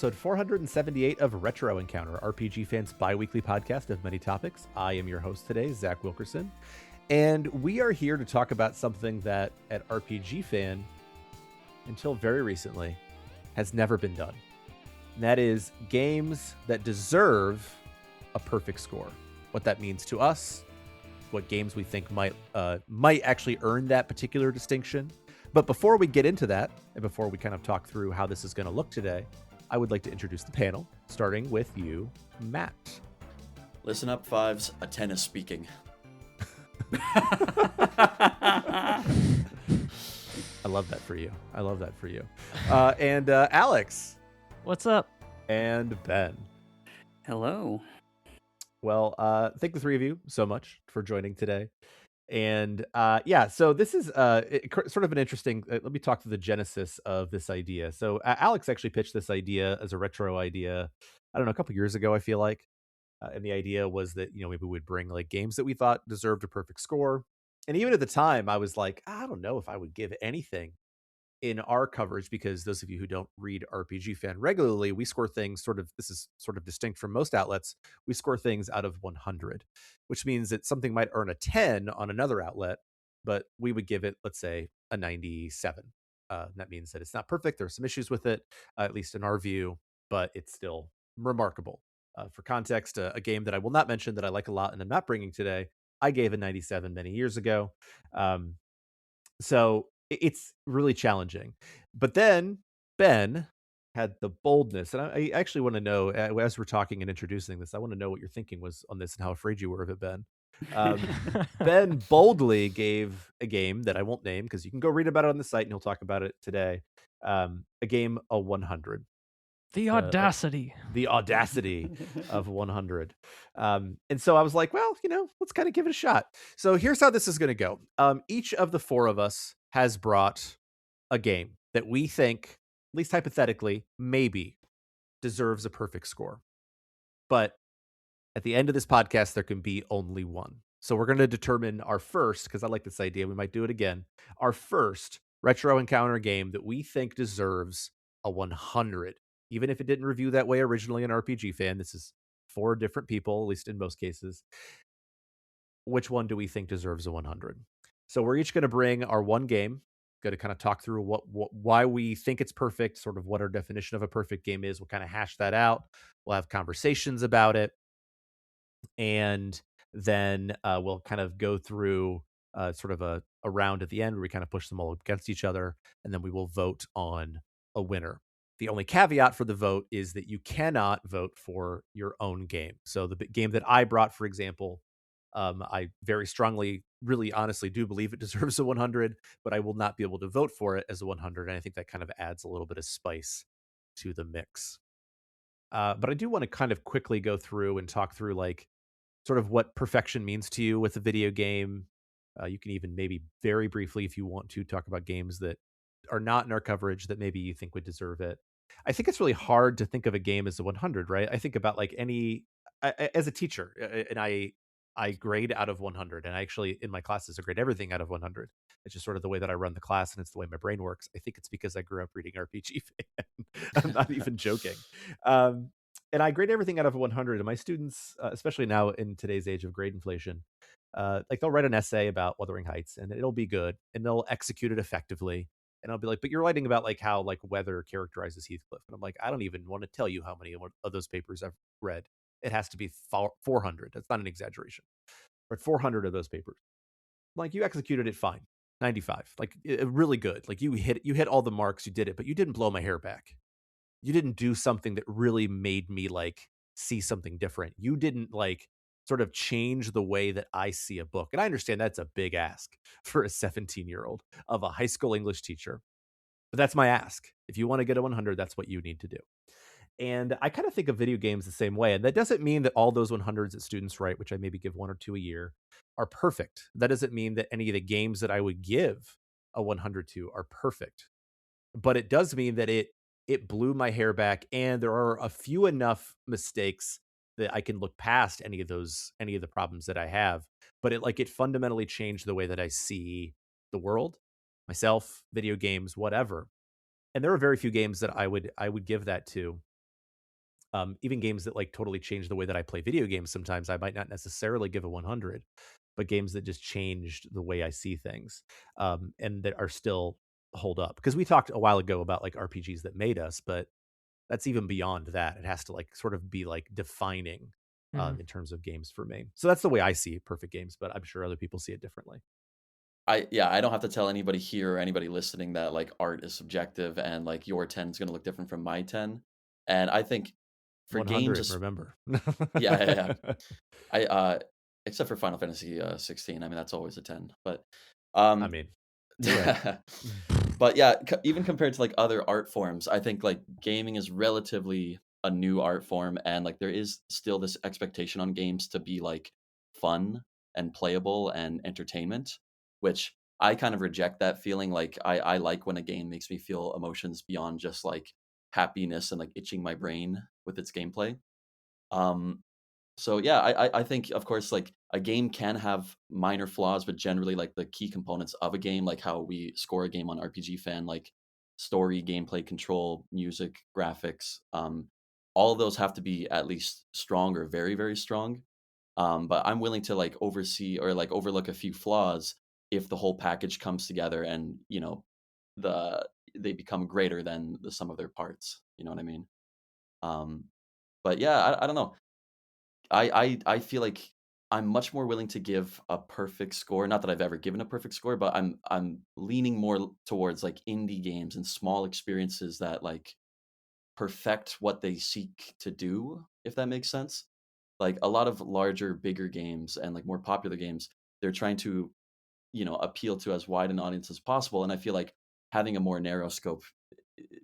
episode 478 of Retro Encounter, RPGFan's bi-weekly podcast of many topics. I am your host today, Zach Wilkerson, and we are here to talk about something that at RPGFan, until very recently, has never been done. And that is games that deserve a perfect score. What that means to us, what games we think might actually earn that particular distinction. But before we get into that, and before we kind of talk through how this is going to look today, I would like to introduce the panel, starting with you, Matt. Listen up, Fives. A 10 is speaking. I love that for you. And Aleks. What's up? And Ben. Hello. Well, thank the three of you so much for joining today. And so this is sort of an interesting, let me talk to the genesis of this idea. So Aleks actually pitched this idea as a retro idea, I don't know, a couple years ago, I feel like. And the idea was that, maybe we would bring like games that we thought deserved a perfect score. And even at the time, I was like, I don't know if I would give anything in our coverage, because those of you who don't read RPGFan regularly, we score things this is sort of distinct from most outlets. We score things out of 100, which means that something might earn a 10 on another outlet, but we would give it, let's say, a 97. That means that it's not perfect. There are some issues with it, at least in our view, but it's still remarkable. For context, a game that I will not mention that I like a lot and I'm not bringing today, I gave a 97 many years ago. So it's really challenging. But then Ben had the boldness, and I actually want to know, as we're talking and introducing this, I want to know what your thinking was on this and how afraid you were of it, Ben. Ben boldly gave a game that I won't name, because you can go read about it on the site and he'll talk about it today. A game, a 100. The audacity. The audacity of 100. And so I was like, well, let's kind of give it a shot. So here's how this is going to go. Each of the four of us has brought a game that we think, at least hypothetically, maybe deserves a perfect score. But at the end of this podcast, there can be only one. So we're going to determine our first, because I like this idea, we might do it again, our first Retro Encounter game that we think deserves a 100. Even if it didn't review that way originally in RPGFan, this is 4 different people, at least in most cases. Which one do we think deserves a 100? So we're each going to bring our one game, going to kind of talk through why we think it's perfect, sort of what our definition of a perfect game is. We'll kind of hash that out. We'll have conversations about it. And then we'll kind of go through sort of a round at the end where we kind of push them all against each other. And then we will vote on a winner. The only caveat for the vote is that you cannot vote for your own game. So the game that I brought, for example, I very strongly, really honestly do believe it deserves a 100, but I will not be able to vote for it as a 100. And I think that kind of adds a little bit of spice to the mix. But I do want to kind of quickly go through and talk through like sort of what perfection means to you with a video game. You can even maybe very briefly, if you want to, talk about games that are not in our coverage that maybe you think would deserve it. I think it's really hard to think of a game as a 100, right? I think about like as a teacher, and I grade out of 100, and I actually in my classes I grade everything out of 100. It's just sort of the way that I run the class, and it's the way my brain works. I think it's because I grew up reading RPG fan. I'm not even joking. And I grade everything out of 100, and my students, especially now in today's age of grade inflation, like they'll write an essay about Wuthering Heights, and it'll be good, and they'll execute it effectively. And I'll be like, but you're writing about like how like weather characterizes Heathcliff. And I'm like, I don't even want to tell you how many of those papers I've read. It has to be 400. That's not an exaggeration. But 400 of those papers. Like you executed it fine. 95. Like really good. Like you hit all the marks, you did it, but you didn't blow my hair back. You didn't do something that really made me like see something different. You didn't like sort of change the way that I see a book. And I understand that's a big ask for a 17-year-old of a high school English teacher. But that's my ask. If you want to get a 100, that's what you need to do. And I kind of think of video games the same way. And that doesn't mean that all those 100s that students write, which I maybe give 1 or 2 a year, are perfect. That doesn't mean that any of the games that I would give a 100 to are perfect. But it does mean that it blew my hair back, and there are a few enough mistakes that I can look past any of the problems that I have. But it fundamentally changed the way that I see the world, myself, video games, whatever. And there are very few games that I would give that to. Even games that like totally change the way that I play video games, sometimes I might not necessarily give a 100, but games that just changed the way I see things, and that are still hold up. Because we talked a while ago about like RPGs that made us, but that's even beyond that. It has to like sort of be like defining Mhm. in terms of games for me. So that's the way I see perfect games, but I'm sure other people see it differently. I don't have to tell anybody here or anybody listening that like art is subjective and like your 10 is going to look different from my 10. And I think for games 100, remember. yeah, yeah, yeah. I except for Final Fantasy 16, I mean that's always a 10. But I um mean, you're right. but yeah, even compared to like other art forms, I think like gaming is relatively a new art form, and like there is still this expectation on games to be like fun and playable and entertainment, which I kind of reject that feeling. Like I like when a game makes me feel emotions beyond just like happiness and like itching my brain with its gameplay. Um, so yeah, I think of course like a game can have minor flaws, but generally like the key components of a game, like how we score a game on RPGFan, like story, gameplay, control, music, graphics, all of those have to be at least strong or very, very strong. But I'm willing to like oversee or like overlook a few flaws if the whole package comes together and the they become greater than the sum of their parts. You know what I mean? Um, but yeah, I don't know. I feel like I'm much more willing to give a perfect score. Not that I've ever given a perfect score, but I'm leaning more towards like indie games and small experiences that like perfect what they seek to do, if that makes sense. Like a lot of larger, bigger games and like more popular games, they're trying to appeal to as wide an audience as possible. And I feel like having a more narrow scope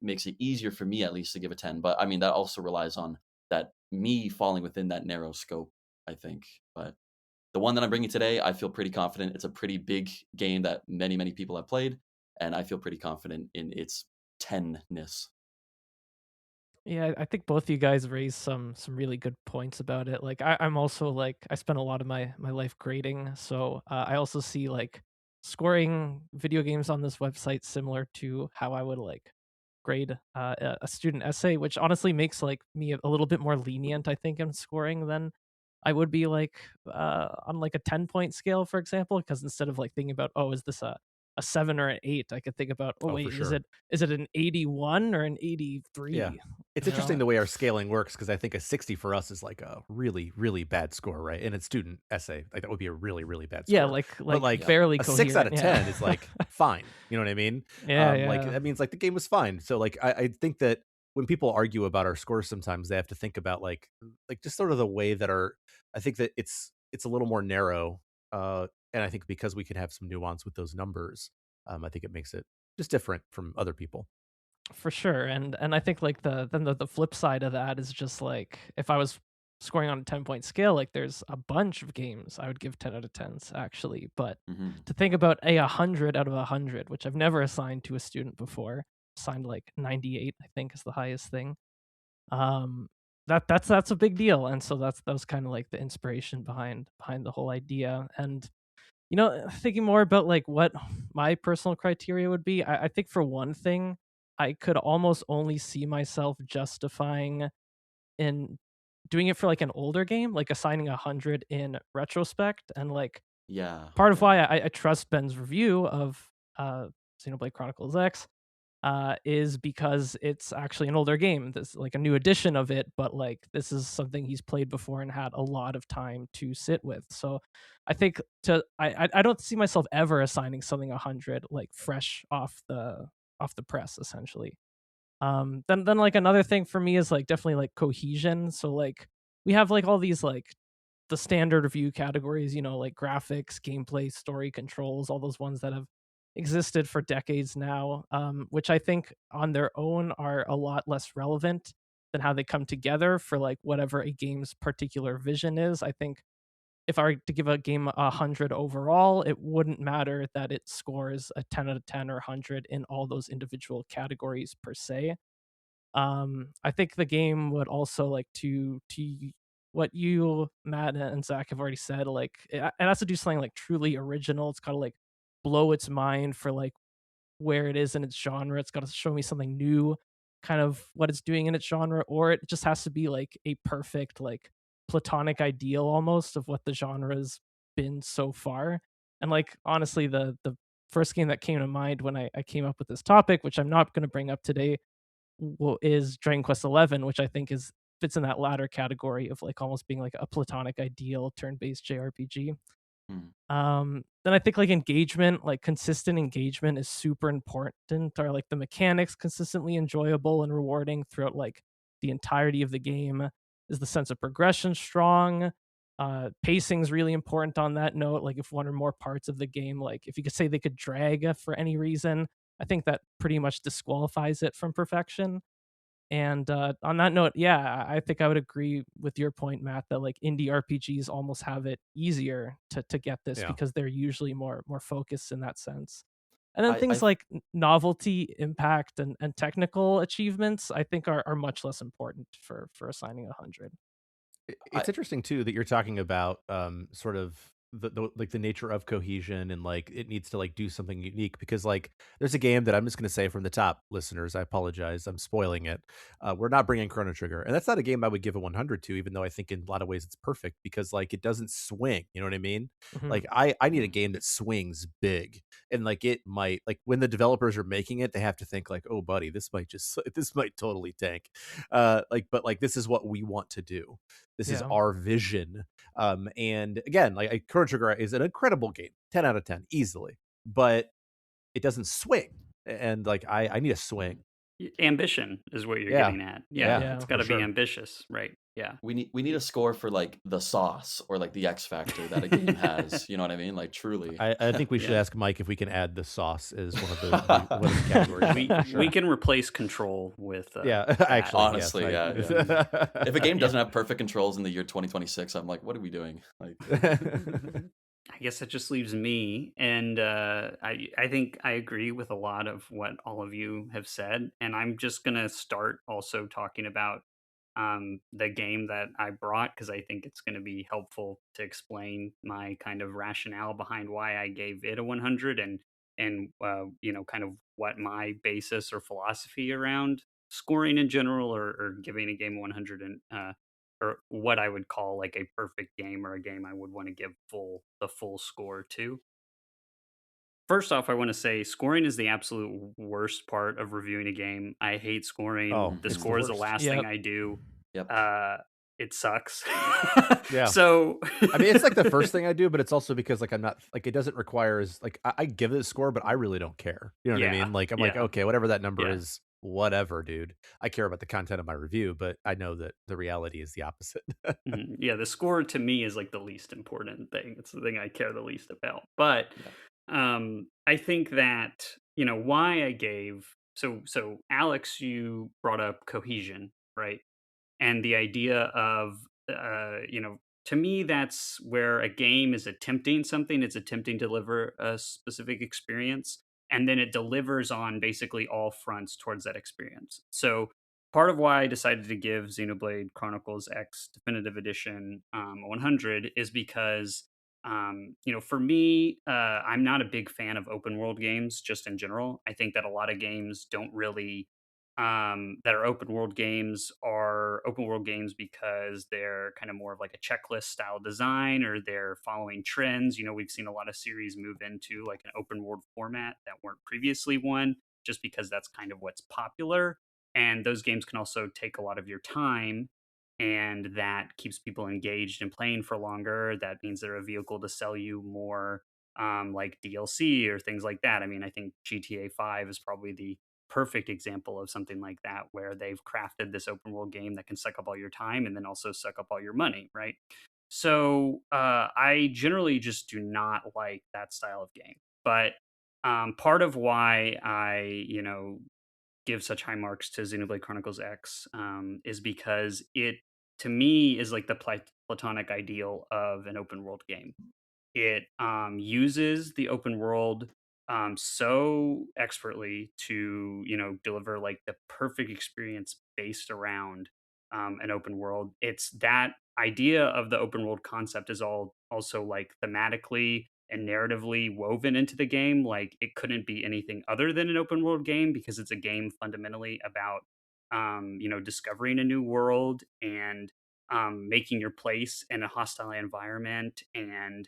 makes it easier for me at least to give a 10. But I mean, that also relies on that me falling within that narrow scope, I think. But the one that I'm bringing today, I feel pretty confident. It's a pretty big game that many, many people have played. And I feel pretty confident in its 10-ness. Yeah, I think both you guys raised some really good points about it. Like I'm also like I spent a lot of my life grading, so I also see like scoring video games on this website similar to how I would like grade a student essay, which honestly makes like me a little bit more lenient, I think, in scoring than I would be like on like a 10-point scale, for example, because instead of like thinking about, oh, is this a 7 or an 8, I could think about, oh Oh, for wait, is sure. it an 81 or an Yeah. 83? It's You interesting know? the way our scaling works, because I think a 60 for us is like a really, really bad score, right? In a student essay, like that would be a really, really bad Yeah, score. like But like like Yeah. barely a 6 out coherent, of yeah. 10 is like fine. You know what I mean? Yeah, Like yeah. that means like the game was fine. So like I think that when people argue about our scores, sometimes they have to think about like just sort of the way that our I think that it's a little more narrow. And I think because we can have some nuance with those numbers, I think it makes it just different from other people. For sure. And I think like the flip side of that is just like if I was scoring on a 10-point scale, like there's a bunch of games I would give 10 out of 10s actually. But Hmm. to think about a 100 out of 100, which I've never assigned to a student before, assigned like 98, I think is the highest thing. Um that's a big deal. And so that was kind of like the inspiration behind the whole idea. And thinking more about like what my personal criteria would be, I think for one thing, I could almost only see myself justifying in doing it for like an older game, like assigning 100 in retrospect. And like Yeah. part of Yeah. why I trust Ben's review of Xenoblade Chronicles X is because it's actually an older game. This like a new edition of it, but like this is something he's played before and had a lot of time to sit with. So I think I don't see myself ever assigning something 100 like fresh off the press essentially. Then like another thing for me is like definitely like cohesion. So like we have like all these like the standard review categories, like graphics, gameplay, story, controls, all those ones that have existed for decades now, which I think on their own are a lot less relevant than how they come together for like whatever a game's particular vision is. I think if I were to give a game 100 overall, it wouldn't matter that it scores a 10 out of 10 or 100 in all those individual categories per se. I think the game would also like to what you, Matt, and Zach have already said. Like it has to do something like truly original. It's got to like blow its mind for like where it is in its genre. It's got to show me something new kind of what it's doing in its genre, or it just has to be like a perfect like platonic ideal almost of what the genre has been so far. And like honestly, the first game that came to mind when I came up with this topic, which I'm not going to bring up today, is Dragon Quest 11, which I think is fits in that latter category of like almost being like a platonic ideal turn-based JRPG. Mm. Then I think like engagement, like consistent engagement is super important. Are like the mechanics consistently enjoyable and rewarding throughout like the entirety of the game? Is the sense of progression strong? Pacing is really important on that note. Like if one or more parts of the game, like if you could say they could drag for any reason, I think that pretty much disqualifies it from perfection. And on that note, yeah, I think I would agree with your point, Matt, that like indie RPGs almost have it easier to get this Yeah. because they're usually more focused in that sense. And then I things like novelty, impact, and technical achievements, I think are much less important for assigning 100. I It's interesting too that you're talking about sort of like the nature of cohesion, and like it needs to like do something unique, because like there's a game that I'm just going to say from the top, listeners, I apologize, I'm spoiling it. We're not bringing Chrono Trigger, and that's not a game I would give a 100 to, even though I think in a lot of ways it's perfect, because like it doesn't swing, you know what I mean? Mhm. Like I need a Mm. game that swings big, and like it might, like when the developers are making it, they have to think like, oh buddy, this might just this might totally tank. Like, but like this is what we want to do, this is Yeah. our vision. And again, like Chrono Trigger is an incredible game, 10 out of 10, easily, but it doesn't swing. And like I need a swing. Ambition is what you're Yeah. getting at. Yeah, Yeah, Yeah. it's for got to be sure. ambitious, right? Yeah. we need a score for like the sauce or like the X factor that a game has. You know what I mean? Like truly. I think we should Yeah. ask Mike if we can add the sauce as one of one of the categories. We for sure. we can replace control with Yeah, that. actually, Honestly, yes, yeah. If a game Yeah. doesn't have perfect controls in the year 2026, I'm like, what are we doing? Like, I guess that just leaves me, and I think I agree with a lot of what all of you have said, and I'm just gonna start also talking about the game that I brought because I think it's going to be helpful to explain my kind of rationale behind why I gave it a 100, and kind of what my basis or philosophy around scoring in general, or giving a game a 100, and or what I would call like a perfect game, or a game I would want to give the full score to. First off, I want to say scoring is the absolute worst part of reviewing a game. I hate scoring. Oh, The it's the score is the worst. last thing Yep. I do. yep. It sucks. Yeah. So I mean, it's like the first thing I do, but it's also because like I'm not like, it doesn't require as like I give it a score, but I really don't care. You know what I Yeah, mean? Like I'm like, yeah. okay, whatever that number Yeah. is, whatever, dude. I care about the content of my review, but I know that the reality is the opposite. Yeah, the score to me is like the least important thing. It's the thing I care the least about. But I think that, why I gave so Alex, you brought up cohesion, right? And the idea of to me, that's where a game is attempting something. It's attempting to deliver a specific experience, and then it delivers on basically all fronts towards that experience. So part of why I decided to give Xenoblade Chronicles X Definitive Edition 100 is because for me, I'm not a big fan of open world games just in general. I think that a lot of games don't really that are open world games because they're kind of more of like a checklist style design, or they're following trends. We've seen a lot of series move into like an open world format that weren't previously one, just because that's kind of what's popular. And those games can also take a lot of your time, and that keeps people engaged and playing for longer. That means they're a vehicle to sell you more like DLC or things like that. I mean, I think GTA 5 is probably the perfect example of something like that, where they've crafted this open world game that can suck up all your time and then also suck up all your money, right? So I generally just do not like that style of game. But part of why I give such high marks to Xenoblade Chronicles X is because it, to me, is like the platonic ideal of an open world game. It uses the open world so expertly to deliver like the perfect experience based around an open world. It's that idea of the open world concept is all also like thematically and narratively woven into the game. Like it couldn't be anything other than an open world game, because it's a game fundamentally about discovering a new world and making your place in a hostile environment and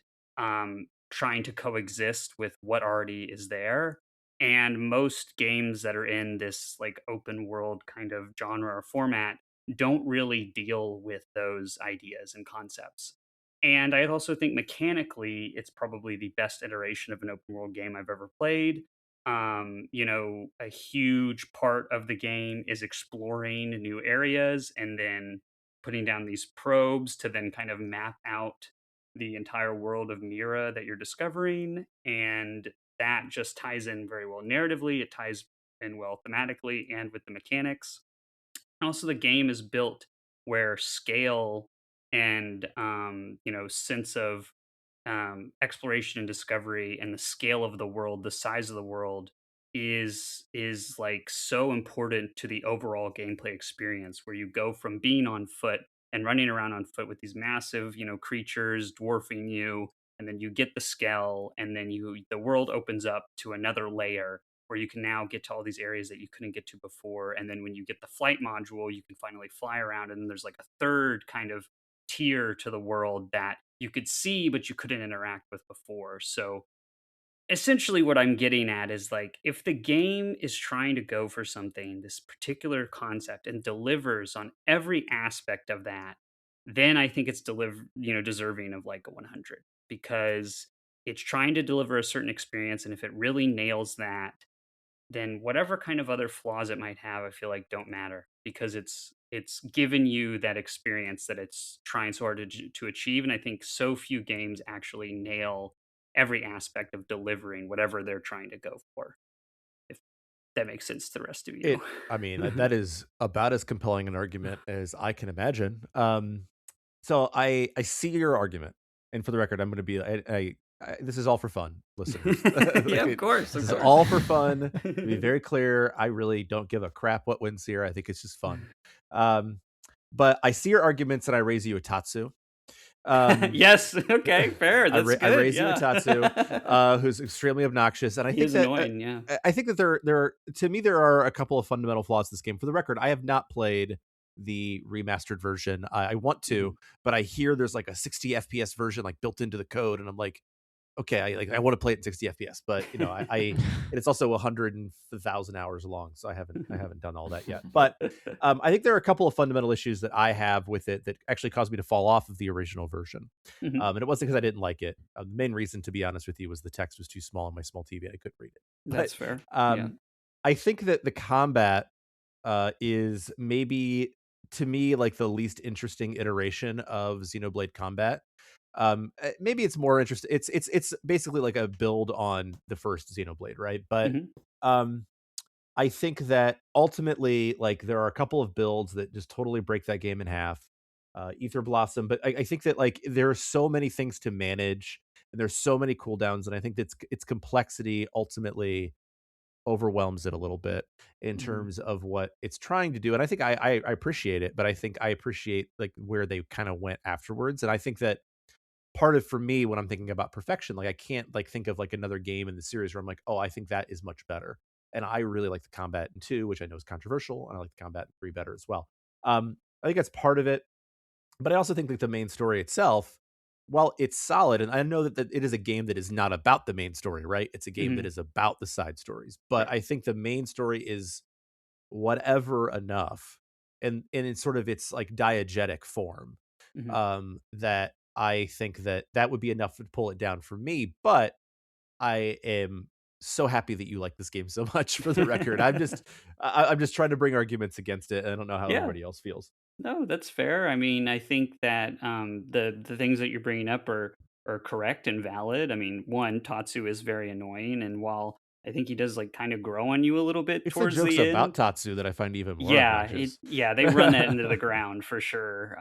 trying to coexist with what already is there. And most games that are in this like open world kind of genre or format don't really deal with those ideas and concepts. And I also think mechanically, it's probably the best iteration of an open world game I've ever played. A huge part of the game is exploring new areas and then putting down these probes to then kind of map out the entire world of Mira that you're discovering. And that just ties in very well narratively, it ties in well thematically and with the mechanics. And also, the game is built where scale and sense of exploration and discovery and the scale of the world, the size of the world is like so important to the overall gameplay experience where you go from being on foot and running around on foot with these massive, creatures dwarfing you, and then you get the scale, and then the world opens up to another layer where you can now get to all these areas that you couldn't get to before. And then when you get the flight module, you can finally fly around, and then there's like a third kind of tier to the world that you could see but you couldn't interact with before. So essentially what I'm getting at is like if the game is trying to go for something, this particular concept, and delivers on every aspect of that, then I think it's deserving of like a 100 because it's trying to deliver a certain experience, and if it really nails that, then whatever kind of other flaws it might have, I feel like don't matter because it's given you that experience that it's trying so hard to achieve. And I think so few games actually nail every aspect of delivering whatever they're trying to go for. If that makes sense to the rest of you. That is about as compelling an argument as I can imagine. So I see your argument, and for the record, I'm going to be this is all for fun, listeners. Yeah, of course. This is all for fun. To be very clear, I really don't give a crap what wins here. I think it's just fun. But I see your arguments, and I raise you a Tatsu. Yes. Okay. Fair. That's good. I raise you a Tatsu, who's extremely obnoxious, and I think that annoying. Yeah. I think that there are, to me, there are a couple of fundamental flaws to this game. For the record, I have not played the remastered version. I want to, but I hear there's like a 60 FPS version like built into the code, and I'm like, okay, I want to play it in 60 FPS, but and it's also 100,000 hours long, so I haven't done all that yet. But I think there are a couple of fundamental issues that I have with it that actually caused me to fall off of the original version. And it wasn't because I didn't like it. The main reason, to be honest with you, was the text was too small on my small TV. I couldn't read it. That's fair. I think that the combat is maybe, to me, like the least interesting iteration of Xenoblade combat. Maybe it's more interesting. It's basically like a build on the first Xenoblade, right? But I think that ultimately, like, there are a couple of builds that just totally break that game in half. Ether Blossom, but I think that like there are so many things to manage, and there's so many cooldowns, and I think that its complexity ultimately overwhelms it a little bit in terms of what it's trying to do. And I think I appreciate it, but I think I appreciate like where they kind of went afterwards. And I think that part of, for me, when I'm thinking about perfection, like I can't like think of like another game in the series where I'm like, oh, I think that is much better. And I really like the combat in 2, which I know is controversial, and I like the combat in 3 better as well. I think that's part of it, but I also think that the main story itself, while it's solid, and I know that it is a game that is not about the main story, right? It's a game that is about the side stories, but I think the main story is whatever enough, and in sort of its like diegetic form, that I think that would be enough to pull it down for me. But I am so happy that you like this game so much, for the record. I'm just trying to bring arguments against it. I don't know how everybody else feels. No, that's fair. I mean, I think that the things that you're bringing up are correct and valid. I mean, one, Tatsu is very annoying, and while I think he does like kind of grow on you a little bit It's towards the jokes the about end. Tatsu that I find even more obnoxious. They run that into the ground for sure.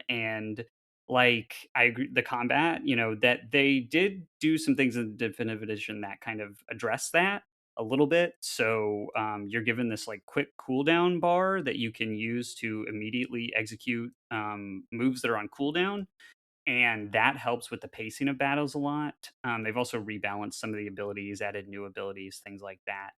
And like I agree, the combat, that they did do some things in the definitive edition that kind of address that a little bit. So you're given this like quick cooldown bar that you can use to immediately execute moves that are on cooldown, and that helps with the pacing of battles a lot. They've also rebalanced some of the abilities, added new abilities, things like that.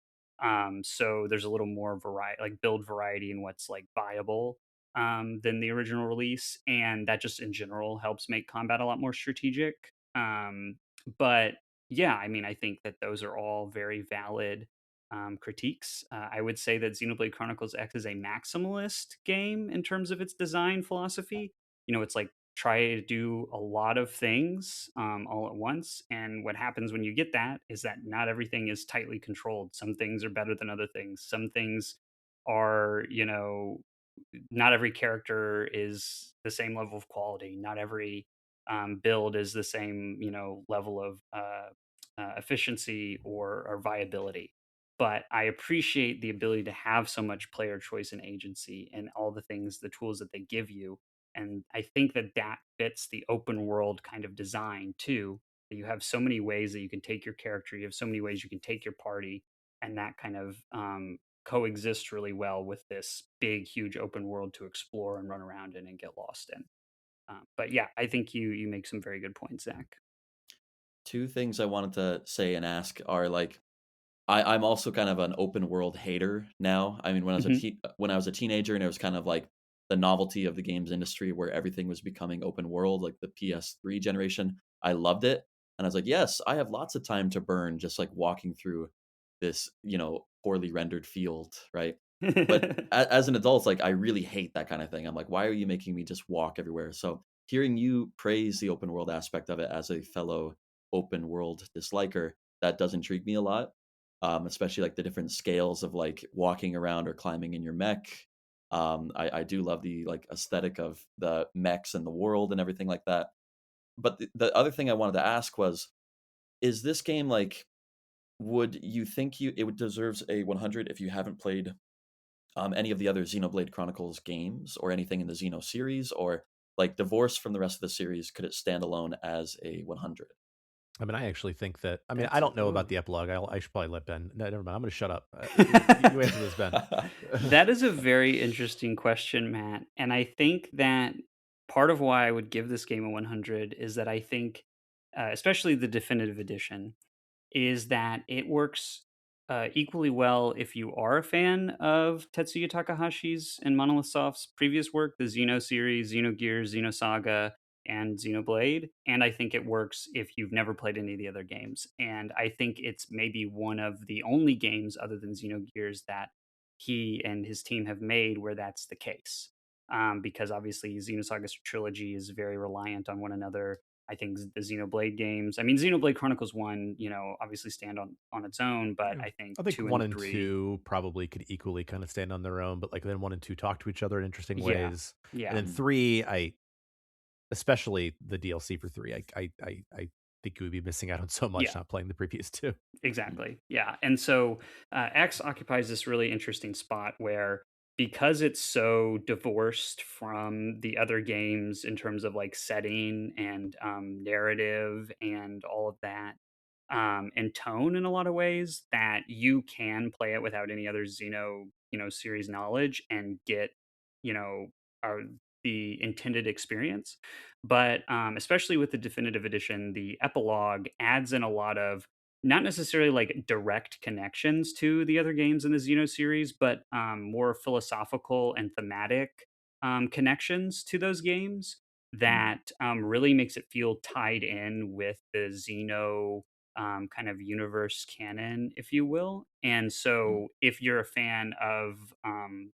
So there's a little more variety, like build variety in what's like viable than the original release, and that just in general helps make combat a lot more strategic. But yeah, I mean, I think that those are all very valid critiques. I would say that Xenoblade Chronicles X is a maximalist game in terms of its design philosophy. It's like try to do a lot of things all at once. And what happens when you get that is that not everything is tightly controlled. Some things are better than other things. Some things are, not every character is the same level of quality. Not every build is the same, level of efficiency or viability. But I appreciate the ability to have so much player choice and agency and all the things, the tools that they give you. And I think that that fits the open world kind of design too. That you have so many ways that you can take your character, you have so many ways you can take your party, and that kind of coexists really well with this big, huge open world to explore and run around in and get lost in. But yeah, I think you make some very good points, Zach. Two things I wanted to say and ask are like, I'm also kind of an open world hater now. I mean, when I was a teenager, and it was kind of like the novelty of the games industry where everything was becoming open world, like the PS3 generation. I loved it, and I was like, yes, I have lots of time to burn just like walking through this, poorly rendered field, right? But as an adult, like I really hate that kind of thing. I'm like, why are you making me just walk everywhere? So hearing you praise the open world aspect of it as a fellow open world disliker, that does intrigue me a lot. Especially like the different scales of like walking around or climbing in your mech. I do love the like aesthetic of the mechs and the world and everything like that. But the other thing I wanted to ask was, is this game like, would you think it deserves a 100 if you haven't played any of the other Xenoblade Chronicles games or anything in the Xeno series, or like divorced from the rest of the series, could it stand alone as a 100? I mean, I actually think that. I mean, That's I don't know about ooh. the epilogue. I should probably let Ben. No, never mind. I'm going to shut up. You answer this, Ben. That is a very interesting question, Matt. And I think that part of why I would give this game a 100 is that I think, especially the definitive edition, is that it works equally well if you are a fan of Tetsuya Takahashi's and Monolith Soft's previous work, the Xeno series, Xenogears, Xenosaga, and Xenoblade. And I think it works if you've never played any of the other games. And I think it's maybe one of the only games other than Xenogears that he and his team have made where that's the case. Because obviously Xenosaga's trilogy is very reliant on one another. I think the Xenoblade games. I mean, Xenoblade Chronicles 1, obviously stand on its own, but I think I think 2 1 and and 3. 2 probably could equally kind of stand on their own, but like then 1 and 2 talk to each other in interesting Yeah. ways. Yeah. And then 3, especially the DLC for 3, I think you would be missing out on so much Yeah. not playing the previous 2. Exactly. Yeah. And so X occupies this really interesting spot where, because it's so divorced from the other games in terms of like setting and narrative and all of that, and tone in a lot of ways, that you can play it without any other Xeno, series knowledge and get, you know, our, the intended experience. But especially with the definitive edition, the epilogue adds in a lot of not necessarily like direct connections to the other games in the Xeno series, but more philosophical and thematic connections to those games that really makes it feel tied in with the Xeno kind of universe canon, if you will. And so, if you're a fan of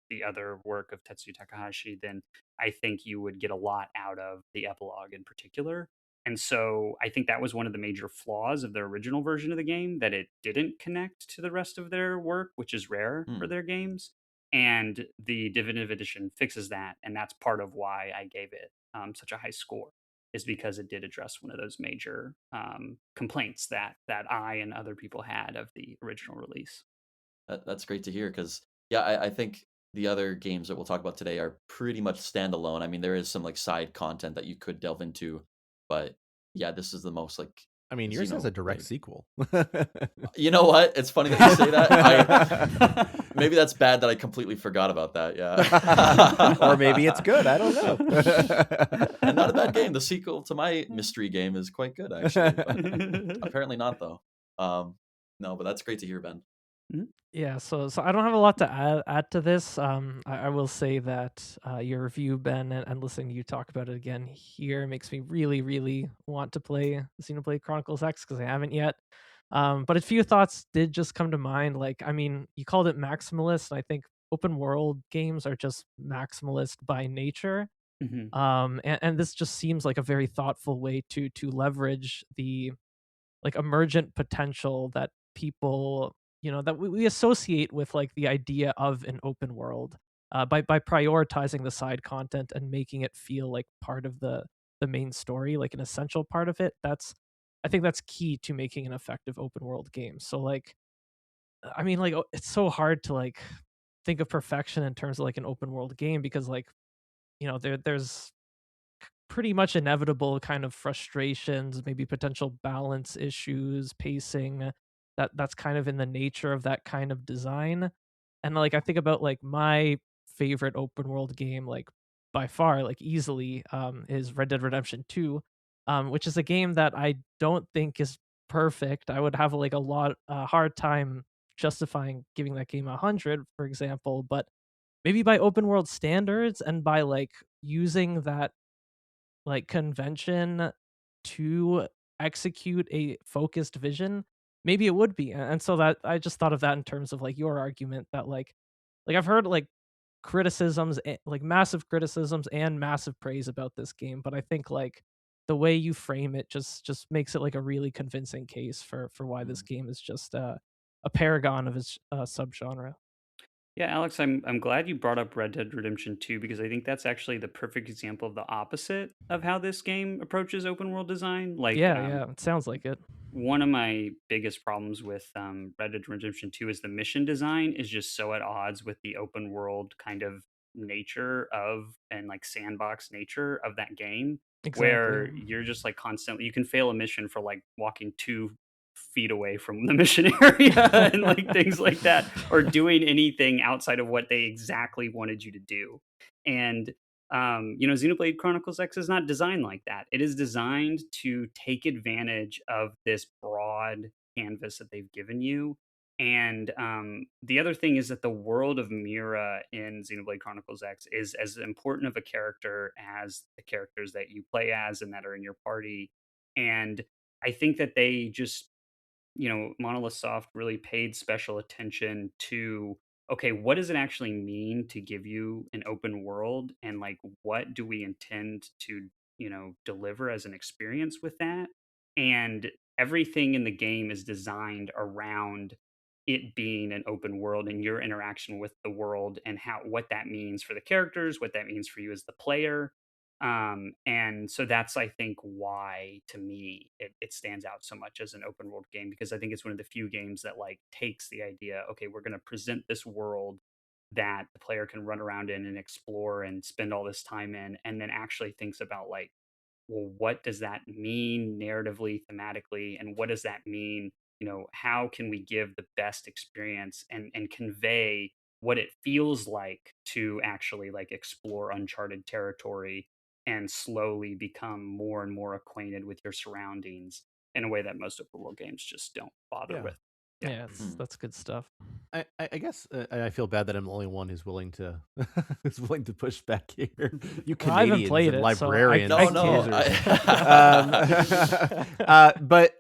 the other work of Tetsuya Takahashi, then I think you would get a lot out of the epilogue in particular. And so I think that was one of the major flaws of the original version of the game, that it didn't connect to the rest of their work, which is rare for their games. And the definitive edition fixes that, and that's part of why I gave it such a high score, is because it did address one of those major complaints that I and other people had of the original release. That's great to hear, because yeah, I think the other games that we'll talk about today are pretty much standalone. I mean, there is some like side content that you could delve into, but yeah, this is the most like. I mean, yours has a direct Xenoblade. sequel. You know what? It's funny that you say that. Maybe that's bad that I completely forgot about that. Yeah. Or maybe it's good. I don't know. And not a bad game. The sequel to my mystery game is quite good, actually. But apparently not, though. No, but that's great to hear, Ben. Yeah, so I don't have a lot to add to this. I will say that your review, Ben, and listening to you talk about it again here makes me really, really want to play Xenoblade Chronicles X because I haven't yet. But a few thoughts did just come to mind. Like, I mean, you called it maximalist, and I think open world games are just maximalist by nature. Mhm. And this just seems like a very thoughtful way to leverage the like emergent potential that people that we associate with like the idea of an open world by prioritizing the side content and making it feel like part of the main story, like an essential part of it. I think that's key to making an effective open world game. So like I mean like it's so hard to like think of perfection in terms of like an open world game because like there's pretty much inevitable kind of frustrations, maybe potential balance issues, pacing. That's kind of in the nature of that kind of design. And like I think about like my favorite open world game, like by far, like easily, is Red Dead Redemption 2, which is a game that I don't think is perfect. I would have like a hard time justifying giving that game 100, for example, but maybe by open world standards and by like using that like convention to execute a focused vision, maybe it would be. And so that I just thought of that in terms of like your argument that like I've heard like criticisms, like massive criticisms and massive praise about this game, but I think like the way you frame it just makes it like a really convincing case for why this game is just a paragon of its subgenre. Yeah, Alex, I'm glad you brought up Red Dead Redemption 2 because I think that's actually the perfect example of the opposite of how this game approaches open world design. Like, Yeah, it sounds like it. one of my biggest problems with Red Dead Redemption 2 is the mission design is just so at odds with the open world kind of nature of and like sandbox nature of that game, Exactly. where you're just like constantly you can fail a mission for like walking 2 feet away from the mission area and like things like that, or doing anything outside of what they exactly wanted you to do. And Xenoblade Chronicles X is not designed like that. It is designed to take advantage of this broad canvas that they've given you. And the other thing is that the world of Mira in Xenoblade Chronicles X is as important of a character as the characters that you play as and that are in your party. And I think that they just Monolith Soft really paid special attention to, okay, what does it actually mean to give you an open world, and like what do we intend to, deliver as an experience with that? And everything in the game is designed around it being an open world and your interaction with the world and how what that means for the characters, what that means for you as the player. And so that's I think why to me it stands out so much as an open world game, because I think it's one of the few games that like takes the idea, okay, we're going to present this world that the player can run around in and explore and spend all this time in, and then actually thinks about like, well, what does that mean narratively, thematically, and what does that mean? How can we give the best experience and convey what it feels like to actually like explore uncharted territory and slowly become more and more acquainted with your surroundings in a way that most open world games just don't bother Yeah. with. Yeah, that's good stuff. I guess I feel bad that I'm the only one who's willing to who's willing to push back here. You Well, I haven't Canadians played and it, so I librarians, No, no. but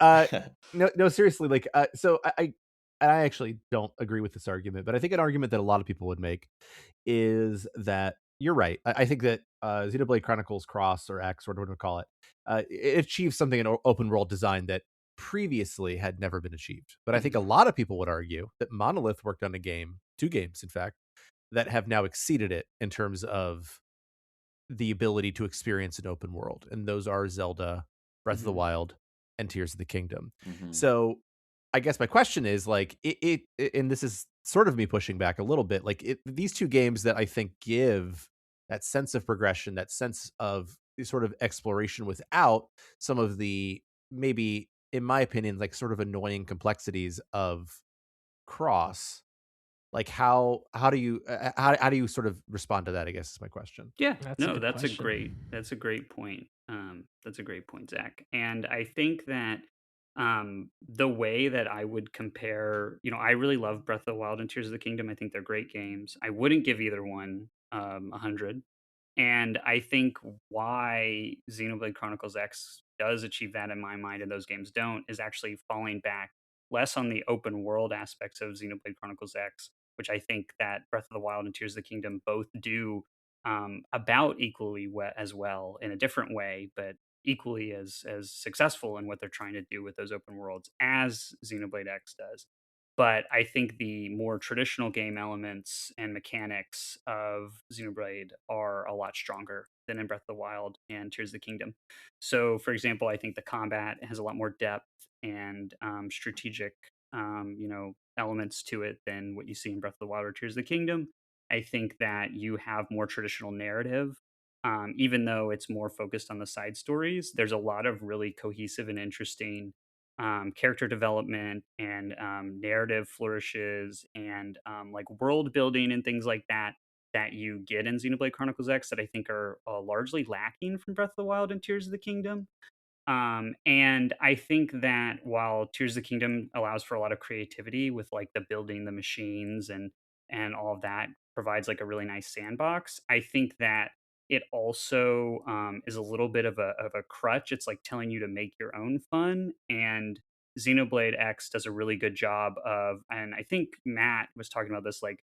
no, seriously, like so I actually don't agree with this argument, but I think an argument that a lot of people would make is that you're right. I think that Xenoblade Chronicles Cross or X or whatever we call it, it achieves something in open world design that previously had never been achieved. But I think a lot of people would argue that Monolith worked on two games, in fact, that have now exceeded it in terms of the ability to experience an open world. And those are Zelda, Breath of the Wild, and Tears of the Kingdom. So I guess my question is like and this is sort of me pushing back a little bit, like these two games that I think give that sense of progression, that sense of sort of exploration without some of the, maybe in my opinion, like sort of annoying complexities of Cross. Like how do you how do you sort of respond to that, I guess is my question. Yeah, That's a no, good question. that's a great point. That's a great point, Zach. And I think that The way that I would compare, I really love Breath of the Wild and Tears of the Kingdom. I think they're great games. I wouldn't give either one 100. And I think why Xenoblade Chronicles X does achieve that in my mind and those games don't is actually falling back less on the open world aspects of Xenoblade Chronicles X, which I think that Breath of the Wild and Tears of the Kingdom both do about equally as well in a different way, but equally as successful in what they're trying to do with those open worlds as Xenoblade X does. But I think the more traditional game elements and mechanics of Xenoblade are a lot stronger than in Breath of the Wild and Tears of the Kingdom. So, for example, I think the combat has a lot more depth and strategic, elements to it than what you see in Breath of the Wild or Tears of the Kingdom. I think that you have more traditional narrative, even though it's more focused on the side stories. There's a lot of really cohesive and interesting character development and narrative flourishes and like world building and things like that that you get in Xenoblade Chronicles X that I think are largely lacking from Breath of the Wild and Tears of the Kingdom. And I think that while Tears of the Kingdom allows for a lot of creativity with like the building the machines and all of that provides like a really nice sandbox, I think that it also is a little bit of a crutch. It's like telling you to make your own fun. And Xenoblade X does a really good job of, and I think Matt was talking about this, like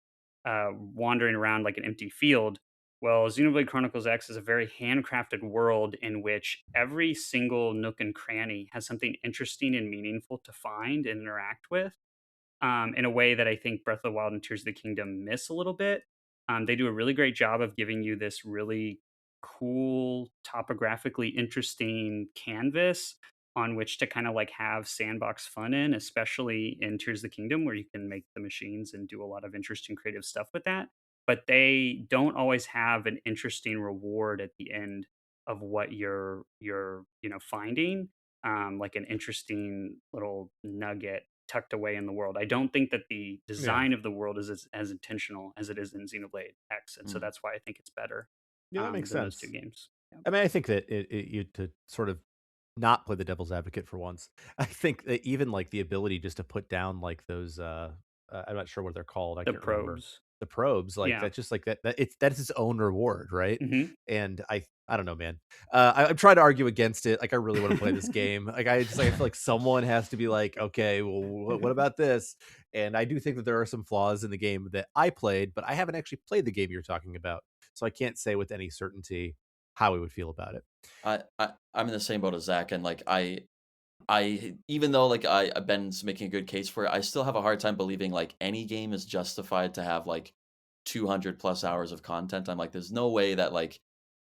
wandering around like an empty field. Well, Xenoblade Chronicles X is a very handcrafted world in which every single nook and cranny has something interesting and meaningful to find and interact with, in a way that I think Breath of the Wild and Tears of the Kingdom miss a little bit. They do a really great job of giving you this really cool, topographically interesting canvas on which to kind of like have sandbox fun in, especially in Tears of the Kingdom, where you can make the machines and do a lot of interesting creative stuff with that. But they don't always have an interesting reward at the end of what you're finding, like an interesting little nugget tucked away in the world. I don't think that the Yeah. design of the world is as intentional as it is in Xenoblade X, and so Mm. that's why I think it's better Yeah, that makes than those two sense. games. Yeah. I mean, I think that you to sort of not play the devil's advocate for once. I think that even like the ability just to put down like those I'm not sure what they're called. I The can't remember. probes. The probes, like Yeah. that's just like that's its own reward, right? hmm And I don't know, man. I'm trying to argue against it. Like I really want to play this game. Like I feel like someone has to be like, okay, well, what about this? And I do think that there are some flaws in the game that I played, but I haven't actually played the game you're talking about, so I can't say with any certainty how I would feel about it. I'm in the same boat as Zach, and like I even though like Ben's making a good case for it, I still have a hard time believing like any game is justified to have like 200 plus hours of content. I'm like, there's no way that like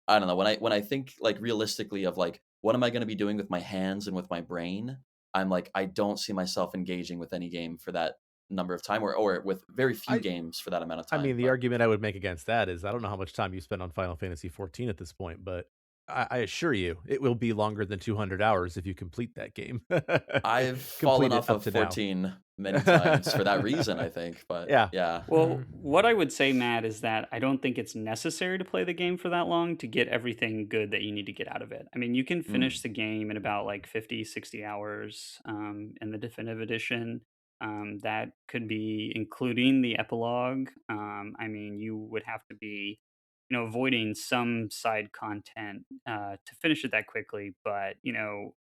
I don't know when I think like realistically of like what am I going to be doing with my hands and with my brain. I'm like I don't see myself engaging with any game for that number of time, or with very few I games for that amount of I time. mean, the But argument I would make against that is I don't know how much time you spend on Final Fantasy 14 at this point, but I assure you it will be longer than 200 hours if you complete that game. I've Complete fallen it off up of to now. 14 many times for that reason, I think. But Yeah. yeah, Well, what I would say, Matt, is that I don't think it's necessary to play the game for that long to get everything good that you need to get out of it. I mean, you can finish mm, the game in about like 50, 60 hours in the definitive edition. That could be including the epilogue. I mean, you would have to be, avoiding some side content to finish it that quickly. But,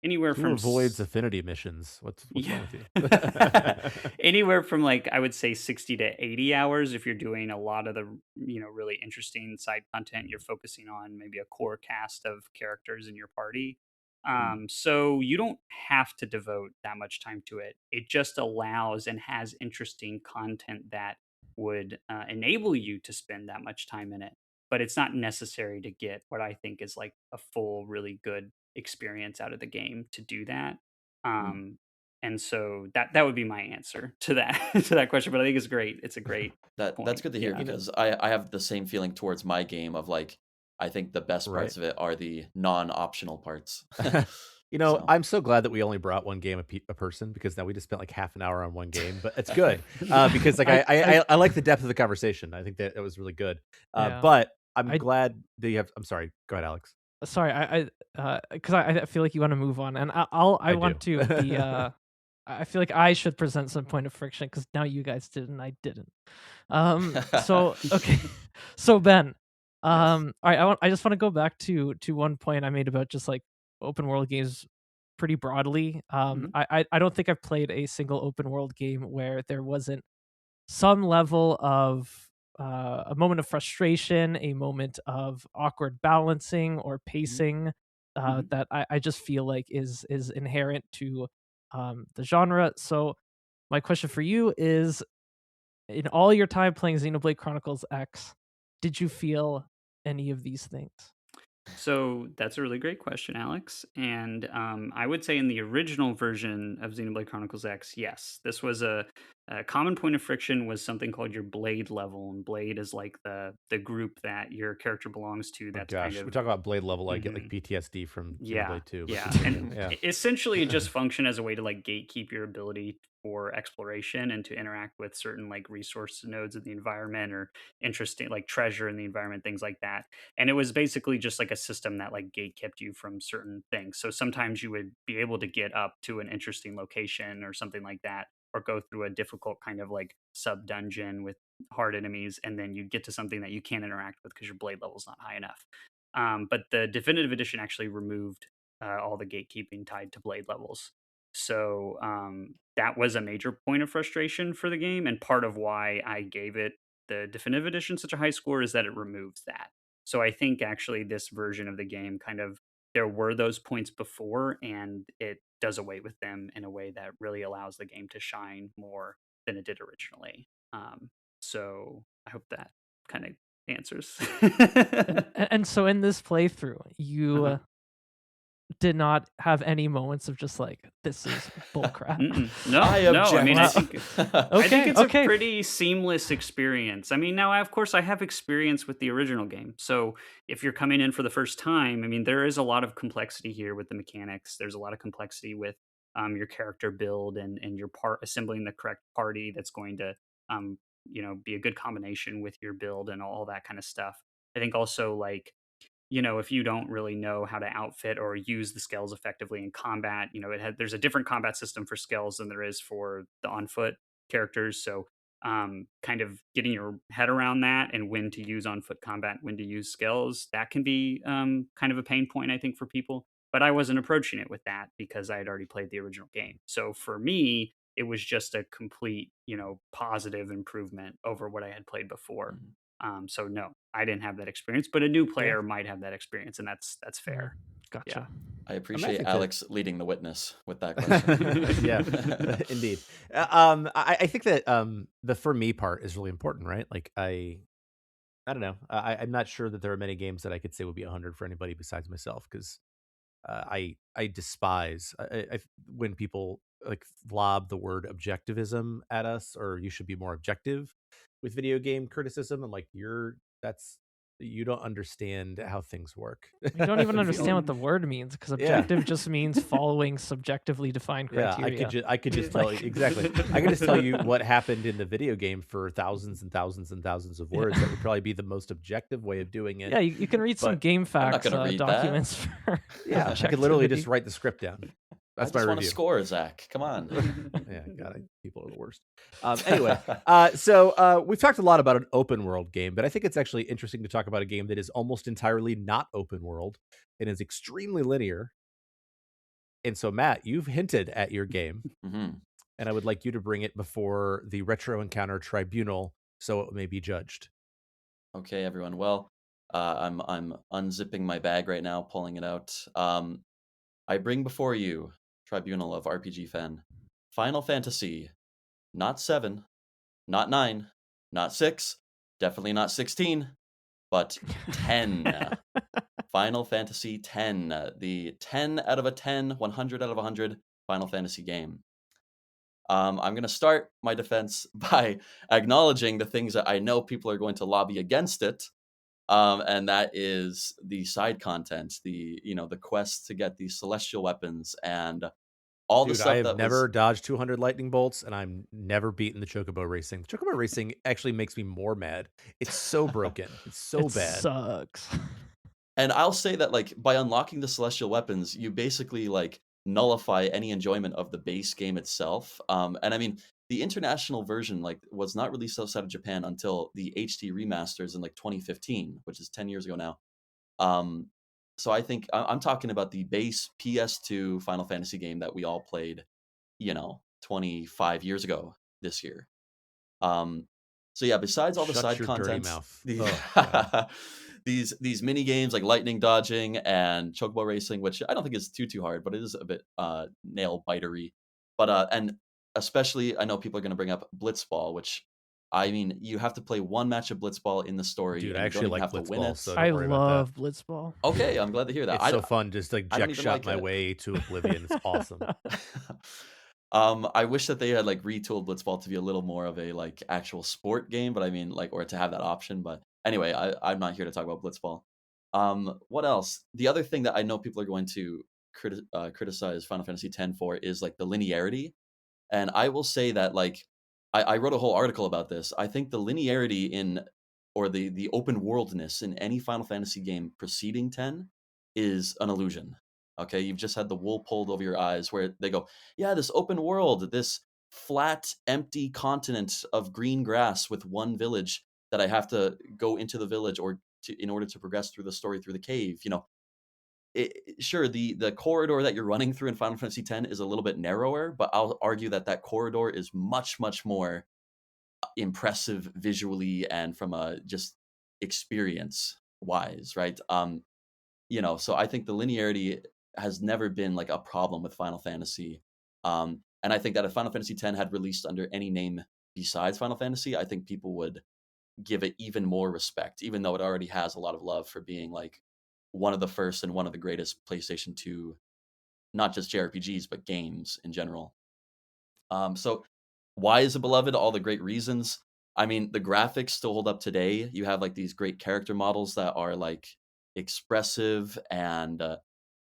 anywhere Who from avoids affinity missions? What's yeah. wrong with you? Anywhere from like I would say 60 to 80 hours if you're doing a lot of the really interesting side content, you're focusing on maybe a core cast of characters in your party. mm, So you don't have to devote that much time to it. It just allows and has interesting content that would enable you to spend that much time in it. But it's not necessary to get what I think is like a full, really good experience out of the game to do that. mm. Um, and so that would be my answer to that to that question. But I think it's great. It's a great That's point. good to hear Yeah. because I have the same feeling towards my game of like I think the best Right. parts of it are the non-optional parts. So I'm so glad that we only brought one game a person, because now we just spent like half an hour on one game, but it's good because like I I like the depth of the conversation. I think that it was really good. Yeah. But I'm I glad that you have. I'm sorry. Go ahead, Alex. sorry, because I feel like you want to move on, and I want do. to be. I feel like I should present some point of friction because now you guys did and I didn't. So okay, so Ben, all right, I just want to go back to one point I made about just like open world games pretty broadly. Mhm. I don't think I've played a single open world game where there wasn't some level of a moment of frustration, a moment of awkward balancing or pacing Mhm. that I just feel like is inherent to the genre. So my question for you is: in all your time playing Xenoblade Chronicles X, did you feel any of these things? So that's a really great question, Alex. And I would say in the original version of Xenoblade Chronicles X, yes, this was a common point of friction was something called your Blade level, and Blade is like the group that your character belongs to. Oh That's kind gosh, we of talk about Blade level, I get like Mhm. PTSD from Yeah, Xenoblade 2. But yeah, continue. and Yeah. essentially it just functioned as a way to like gatekeep your ability for exploration and to interact with certain like resource nodes in the environment or interesting like treasure in the environment, things like that. And it was basically just like a system that like gate kept you from certain things. So sometimes you would be able to get up to an interesting location or something like that, or go through a difficult kind of like sub dungeon with hard enemies, and then you get to something that you can't interact with because your blade level is not high enough. But the definitive edition actually removed all the gatekeeping tied to blade levels. So that was a major point of frustration for the game, and part of why I gave it the definitive edition such a high score is that it removes that. So I think actually this version of the game kind of there were those points before, and it does away with them in a way that really allows the game to shine more than it did originally. So I hope that kind of answers. And so in this playthrough, you Uh-huh. did not have any moments of just like, this is bullcrap. No, I no. I mean, I object. think I think Okay, it's okay. a pretty seamless experience. I mean, now of course I have experience with the original game. So if you're coming in for the first time, I mean, there is a lot of complexity here with the mechanics. There's a lot of complexity with your character build and your part assembling the correct party that's going to be a good combination with your build and all that kind of stuff. I think also like if you don't really know how to outfit or use the skills effectively in combat, there's a different combat system for skills than there is for the on foot characters. So, kind of getting your head around that and when to use on foot combat, when to use skills, that can be kind of a pain point, I think, for people. But I wasn't approaching it with that because I had already played the original game. So for me, it was just a complete, positive improvement over what I had played before. Mhm. So no, I didn't have that experience, but a new Yeah. player might have that experience, and that's fair. Yeah. Gotcha. I appreciate think that- Alex leading the witness with that question. Yeah, indeed. I think that the for me part is really important, right? Like I don't know. I'm not sure that there are many games that I could say would be 100 for anybody besides myself, because I despise when people like lob the word objectivism at us, or you should be more objective with video game criticism. I'm like, you don't understand how things work. You don't even I feel understand what like. the word means because Yeah. objective just means following subjectively defined Yeah, criteria. I could just tell you exactly. I could just tell you what happened in the video game for thousands and thousands and thousands of words. That would probably be the most objective way of doing it. Yeah, you can read some But game I'm not facts gonna read that. documents for yeah, I could literally just objectivity. write the script down. I That's just my want to review. score, Zach. Come on. Yeah, God, people are the worst. Anyway, so we've talked a lot about an open world game, but I think it's actually interesting to talk about a game that is almost entirely not open world and is extremely linear. And so, Matt, you've hinted at your game, Mhm. and I would like you to bring it before the Retro Encounter Tribunal so it may be judged. Okay, everyone. Well, I'm unzipping my bag right now, pulling it out. I bring before you, Tribunal of RPGFan, Final Fantasy, not 7, not 9, not 6, definitely not 16, but 10. Final Fantasy 10, the 10 out of a 10, 100 out of 100 Final Fantasy game. I'm going to start my defense by acknowledging the things that I know people are going to lobby against it. And that is the side content, the quest to get these celestial weapons and all the Dude, I stuff have that never was. dodged 200 lightning bolts, and I'm never beaten the Chocobo racing. The Chocobo racing actually makes me more mad. It's so broken. It's so It bad. sucks. And I'll say that like by unlocking the celestial weapons, you basically like nullify any enjoyment of the base game itself. And I mean, the international version like was not released outside of Japan until the HD remasters in like 2015, which is 10 years ago now. So I think I'm talking about the base PS2 Final Fantasy game that we all played, 25 years ago this year. So yeah, besides all the Shut side your dirty contents, mouth. these Oh, God. these mini games like lightning dodging and chocobo racing, which I don't think is too hard, but it is a bit nail bitery. But and especially I know people are going to bring up Blitzball, which I mean you have to play one match of Blitzball in the story, Dude, and I you don't actually even like have to win Blitzball, it. so I don't worry about love Blitzball. Okay, I'm glad to hear that. that. It's so fun, just like I don't jet even shot like my it. way to oblivion. It's awesome. I wish that they had like retooled Blitzball to be a little more of a like actual sport game, but I mean like or to have that option. But anyway, I'm not here to talk about Blitzball. What else? The other thing that I know people are going to criticize Final Fantasy X for is like the linearity, and I will say that like I wrote a whole article about this. I think the linearity in or the open worldness in any Final Fantasy game preceding 10 is an illusion. Okay, you've just had the wool pulled over your eyes where they go, yeah, this open world, this flat, empty continent of green grass with one village that I have to go into the village or in order to progress through the story through the cave. Sure, the corridor that you're running through in Final Fantasy X is a little bit narrower, but I'll argue that that corridor is much, much more impressive visually and from a just experience wise, right? So I think the linearity has never been like a problem with Final Fantasy. And I think that if Final Fantasy X had released under any name besides Final Fantasy, I think people would give it even more respect, even though it already has a lot of love for being like one of the first and one of the greatest PlayStation 2, not just JRPGs, but games in general. So why is it beloved? All the great reasons. I mean, the graphics still hold up today. You have like these great character models that are like expressive and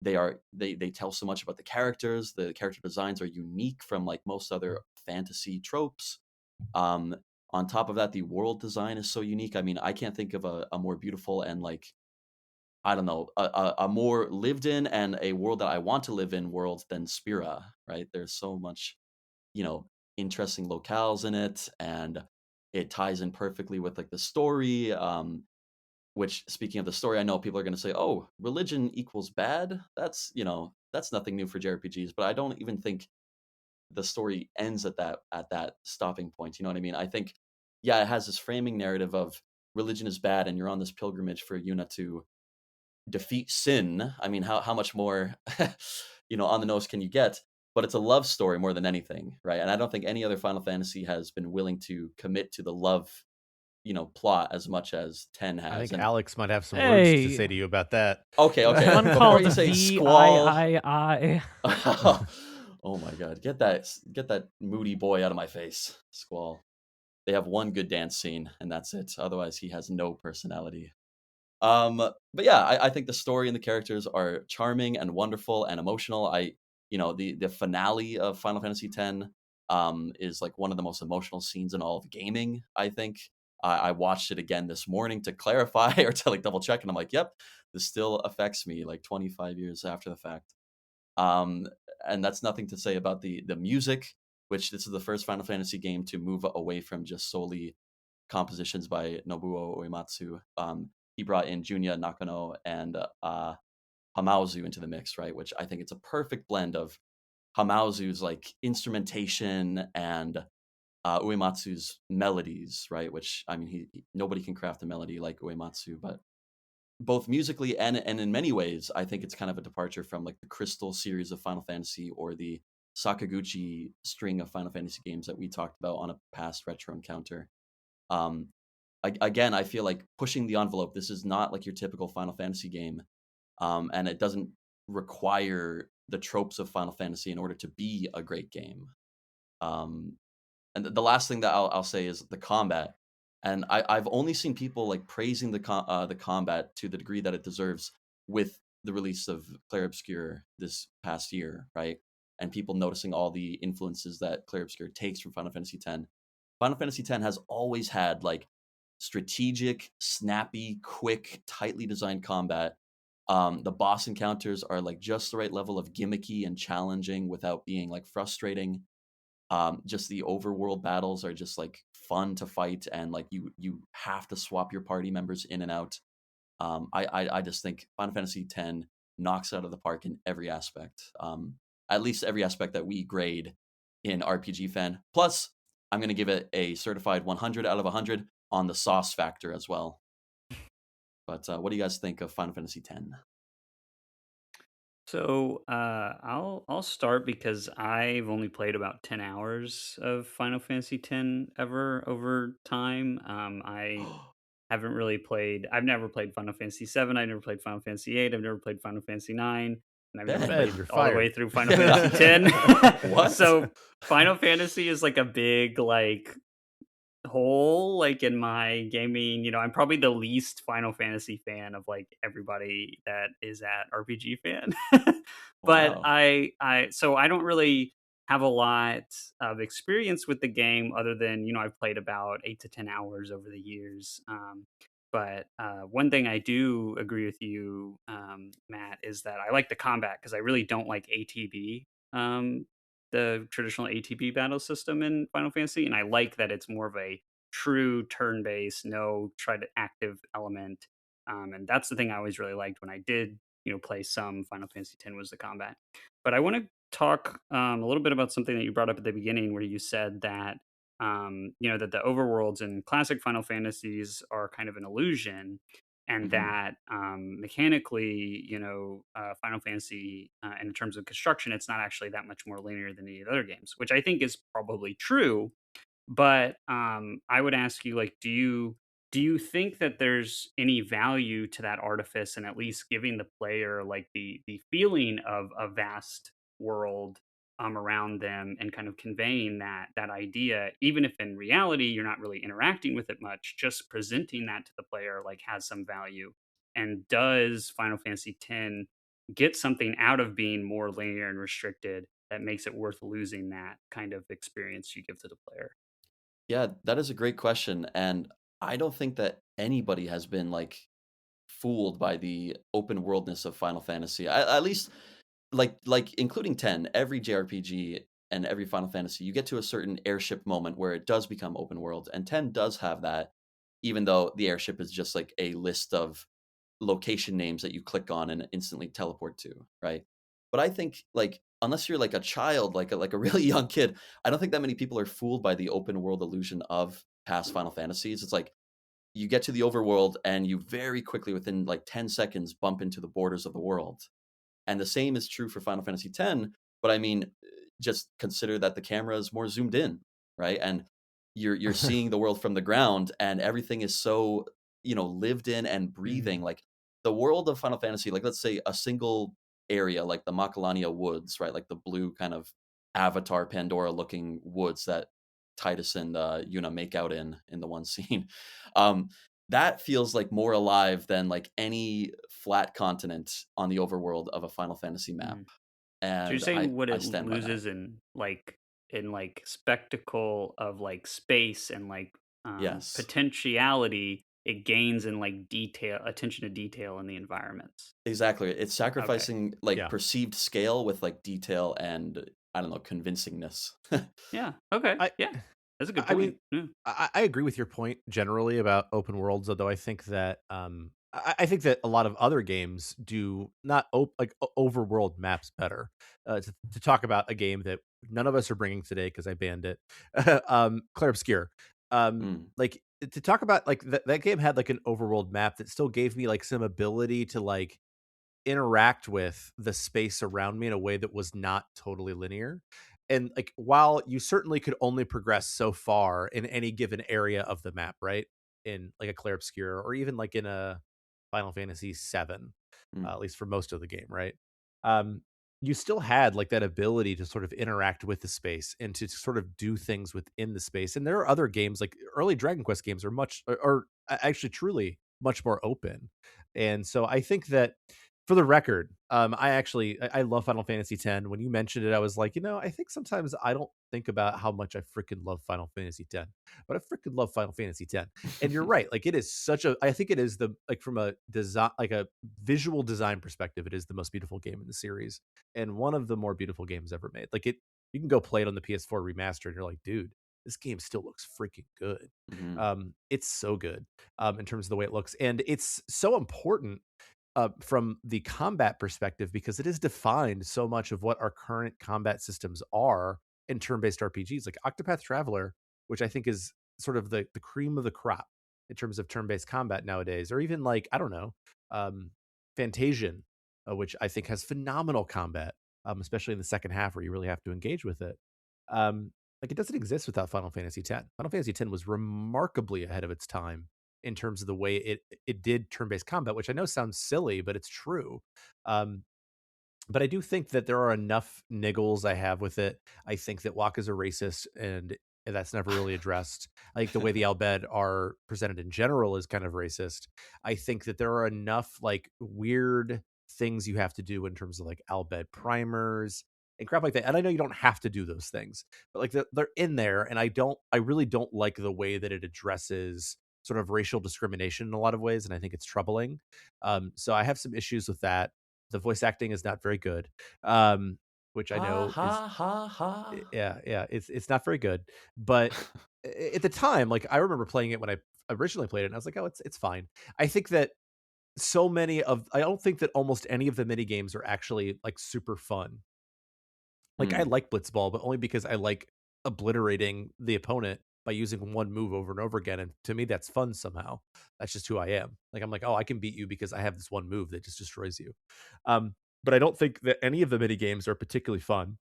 they tell so much about the characters. The character designs are unique from like most other fantasy tropes. Um, on top of that, the world design is so unique. I mean, I can't think of a more beautiful and like I don't know a more lived in and a world that I want to live in world than Spira. Right? There's so much interesting locales in it, and it ties in perfectly with like the story. Which speaking of the story, I know people are going to say, "Oh, religion equals bad." That's nothing new for JRPGs, but I don't even think the story ends at that stopping point. You know what I mean? I think yeah, it has this framing narrative of religion is bad, and you're on this pilgrimage for Yuna to defeat sin. I mean, how much more on the nose can you get? But it's a love story more than anything, right? And I don't think any other Final Fantasy has been willing to commit to the love, plot as much as 10 has. I think And Aleks might have some words to Hey, say to you about that. okay. one Before called you say squall, VIII. oh my god, get that moody boy out of my face, Squall. They have one good dance scene, and that's it. Otherwise, he has no personality. But yeah, I think the story and the characters are charming and wonderful and emotional. The finale of Final Fantasy X is like one of the most emotional scenes in all of gaming. I think I watched it again this morning to clarify or to like double check, and I'm like, yep, this still affects me like 25 years after the fact. Um, and that's nothing to say about the music, which this is the first Final Fantasy game to move away from just solely compositions by Nobuo Uematsu. He brought in Junya Nakano and Hamauzu into the mix, right? Which I think it's a perfect blend of Hamauzu's like instrumentation and Uematsu's melodies, right? Which I mean, nobody can craft a melody like Uematsu, but both musically and in many ways, I think it's kind of a departure from like the Crystal series of Final Fantasy or the Sakaguchi string of Final Fantasy games that we talked about on a past retro encounter. Um, Again, I feel like pushing the envelope. This is not like your typical Final Fantasy game, and it doesn't require the tropes of Final Fantasy in order to be a great game. And the last thing that I'll say is the combat. And I've only seen people like praising the combat to the degree that it deserves with the release of Clair Obscur this past year, right? And people noticing all the influences that Clair Obscur takes from Final Fantasy X. Final Fantasy X has always had like strategic, snappy, quick, tightly designed combat The boss encounters are like just the right level of gimmicky and challenging without being like frustrating. Just the overworld battles are just like fun to fight, and like you have to swap your party members in and out. I just think Final Fantasy X knocks it out of the park in every aspect. At least every aspect that we grade in RPGFan. Plus, I'm going to give it a certified 100 out of 100 on the sauce factor as well. But what do you guys think of Final Fantasy X? So I'll start because I've only played about 10 hours of Final Fantasy X ever over time. I haven't really played. I've never played Final Fantasy VII. I've never played Final Fantasy VIII. I've never played Final Fantasy IX, and I've never Ben, played you're all the fired. way through Final Fantasy X. What? So Final Fantasy is like a big like hole like in my gaming. I'm probably the least Final Fantasy fan of like everybody that is at RPGFan. But Wow. so I don't really have a lot of experience with the game other than I've played about 8 to 10 hours over the years. But one thing I do agree with you, Matt, is that I like the combat because I really don't like ATB, the traditional ATB battle system in Final Fantasy, and I like that it's more of a true turn-based, no try to active element. And that's the thing I always really liked when I did, play some Final Fantasy X was the combat. But I want to talk a little bit about something that you brought up at the beginning, where you said that that the overworlds in classic Final Fantasies are kind of an illusion, and Mhm. that mechanically, Final Fantasy, in terms of construction, it's not actually that much more linear than any of the other games, which I think is probably true. But I would ask you, like, do you think that there's any value to that artifice and at least giving the player like the feeling of a vast world around them and kind of conveying that idea, even if in reality you're not really interacting with it much, just presenting that to the player like has some value? And does Final Fantasy X get something out of being more linear and restricted that makes it worth losing that kind of experience you give to the player? Yeah, that is a great question, and I don't think that anybody has been like fooled by the open worldness of Final Fantasy. At least like including 10, every JRPG and every Final Fantasy, you get to a certain airship moment where it does become open world, and 10 does have that, even though the airship is just like a list of location names that you click on and instantly teleport to, right? But I think like unless you're like a child, like a really young kid, I don't think that many people are fooled by the open world illusion of past Final Fantasies. It's like you get to the overworld and you very quickly within like 10 seconds bump into the borders of the world. And the same is true for Final Fantasy X, but I mean, just consider that the camera is more zoomed in, right? And you're seeing the world from the ground, and everything is so lived in and breathing. Mm. Like the world of Final Fantasy, like let's say a single area, like the Macalania Woods, right? Like the blue kind of Avatar Pandora looking woods that Titus and Yuna make out in the one scene. Um, that feels like more alive than like any flat continent on the overworld of a Final Fantasy map. Mm. So you're And saying what I it stand by that. loses in like spectacle of like space and like Yes, potentiality, it gains in like detail, attention to detail in the environments. exactly. It's Okay. sacrificing like Yeah. perceived scale with like detail and I don't know, convincingness. Yeah. Okay. I Yeah. That's a good I mean, point. Yeah. I agree with your point generally about open worlds, although I think that I think that a lot of other games do not overworld maps better. To talk about a game that none of us are bringing today because I banned it, Clair Obscur. Mm, Like to talk about like that game had like an overworld map that still gave me like some ability to like interact with the space around me in a way that was not totally linear. And like while you certainly could only progress so far in any given area of the map, right? In like a Clair Obscur or even like in a Final Fantasy 7, mm. at least for most of the game, right? Um you still had like that ability to sort of interact with the space and to sort of do things within the space. And there are other games like early Dragon Quest games are much are actually truly much more open. And so I think that For the record, I love Final Fantasy X. When you mentioned it, I was like, I think sometimes I don't think about how much I freaking love Final Fantasy X, but I freaking love Final Fantasy X. And you're right, like it is I think it is from a design, like a visual design perspective, it is the most beautiful game in the series and one of the more beautiful games ever made. You can go play it on the PS4 remaster, and you're like, dude, this game still looks freaking good. Mhm. It's so good in terms of the way it looks, and it's so important from the combat perspective because it has defined so much of what our current combat systems are in turn-based RPGs. Like Octopath Traveler, which I think is sort of the cream of the crop in terms of turn-based combat nowadays, or even like I don't know, Fantasian, which I think has phenomenal combat, especially in the second half where you really have to engage with it. Like it doesn't exist without Final Fantasy X. Final Fantasy X was remarkably ahead of its time in terms of the way it did turn-based combat, which I know sounds silly, but it's true. Um, but I do think that there are enough niggles I have with it. I think that Waka's a racist, and that's never really addressed. I think the way the Albed are presented in general is kind of racist. I think that there are enough like weird things you have to do in terms of like Albed primers and crap like that. And I know you don't have to do those things, but like they're in there, and I really don't like the way that it addresses sort of racial discrimination in a lot of ways, and I think it's troubling. So I have some issues with that. The voice acting is not very good, which I Ha know is ha ha ha. yeah, it's not very good. But at the time, like I remember playing it when I originally played it, and I was like, oh, it's fine. I think that I don't think that almost any of the mini games are actually like super fun. Like I Mm. like Blitzball, but only because I like obliterating the opponent by using one move over and over again. And to me, that's fun somehow. That's just who I am. Like I'm like, oh, I can beat you because I have this one move that just destroys you. But I don't think that any of the mini games are particularly fun.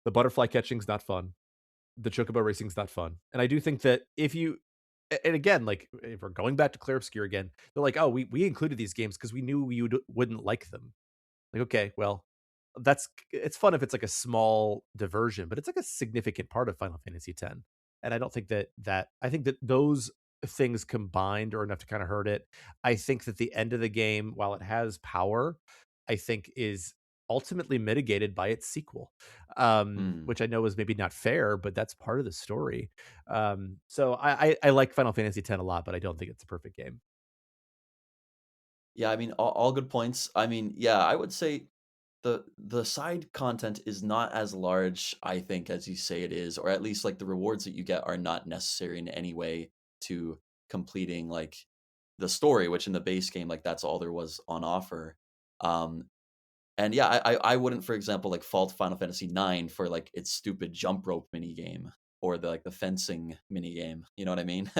The butterfly catching's not fun. The chocobo racing's not fun. And I do think that and again, like if we're going back to Clear Obscure again, they're like, oh, we included these games because we knew wouldn't like them. Like, okay, well, it's fun if it's like a small diversion, but it's like a significant part of Final Fantasy X. And I don't think I think that those things combined are enough to kind of hurt it. I think that the end of the game, while it has power, I think is ultimately mitigated by its sequel, Mm. which I know is maybe not fair, but that's part of the story. So I like Final Fantasy X a lot, but I don't think it's a perfect game. Yeah, I mean, all good points. I mean, yeah, I would say the side content is not as large, I think, as you say it is, or at least like the rewards that you get are not necessary in any way to completing like the story, which in the base game, like that's all there was on offer. Um, and yeah, I wouldn't, for example, like fault Final Fantasy IX for like its stupid jump rope mini game or the fencing mini game. You know what I mean?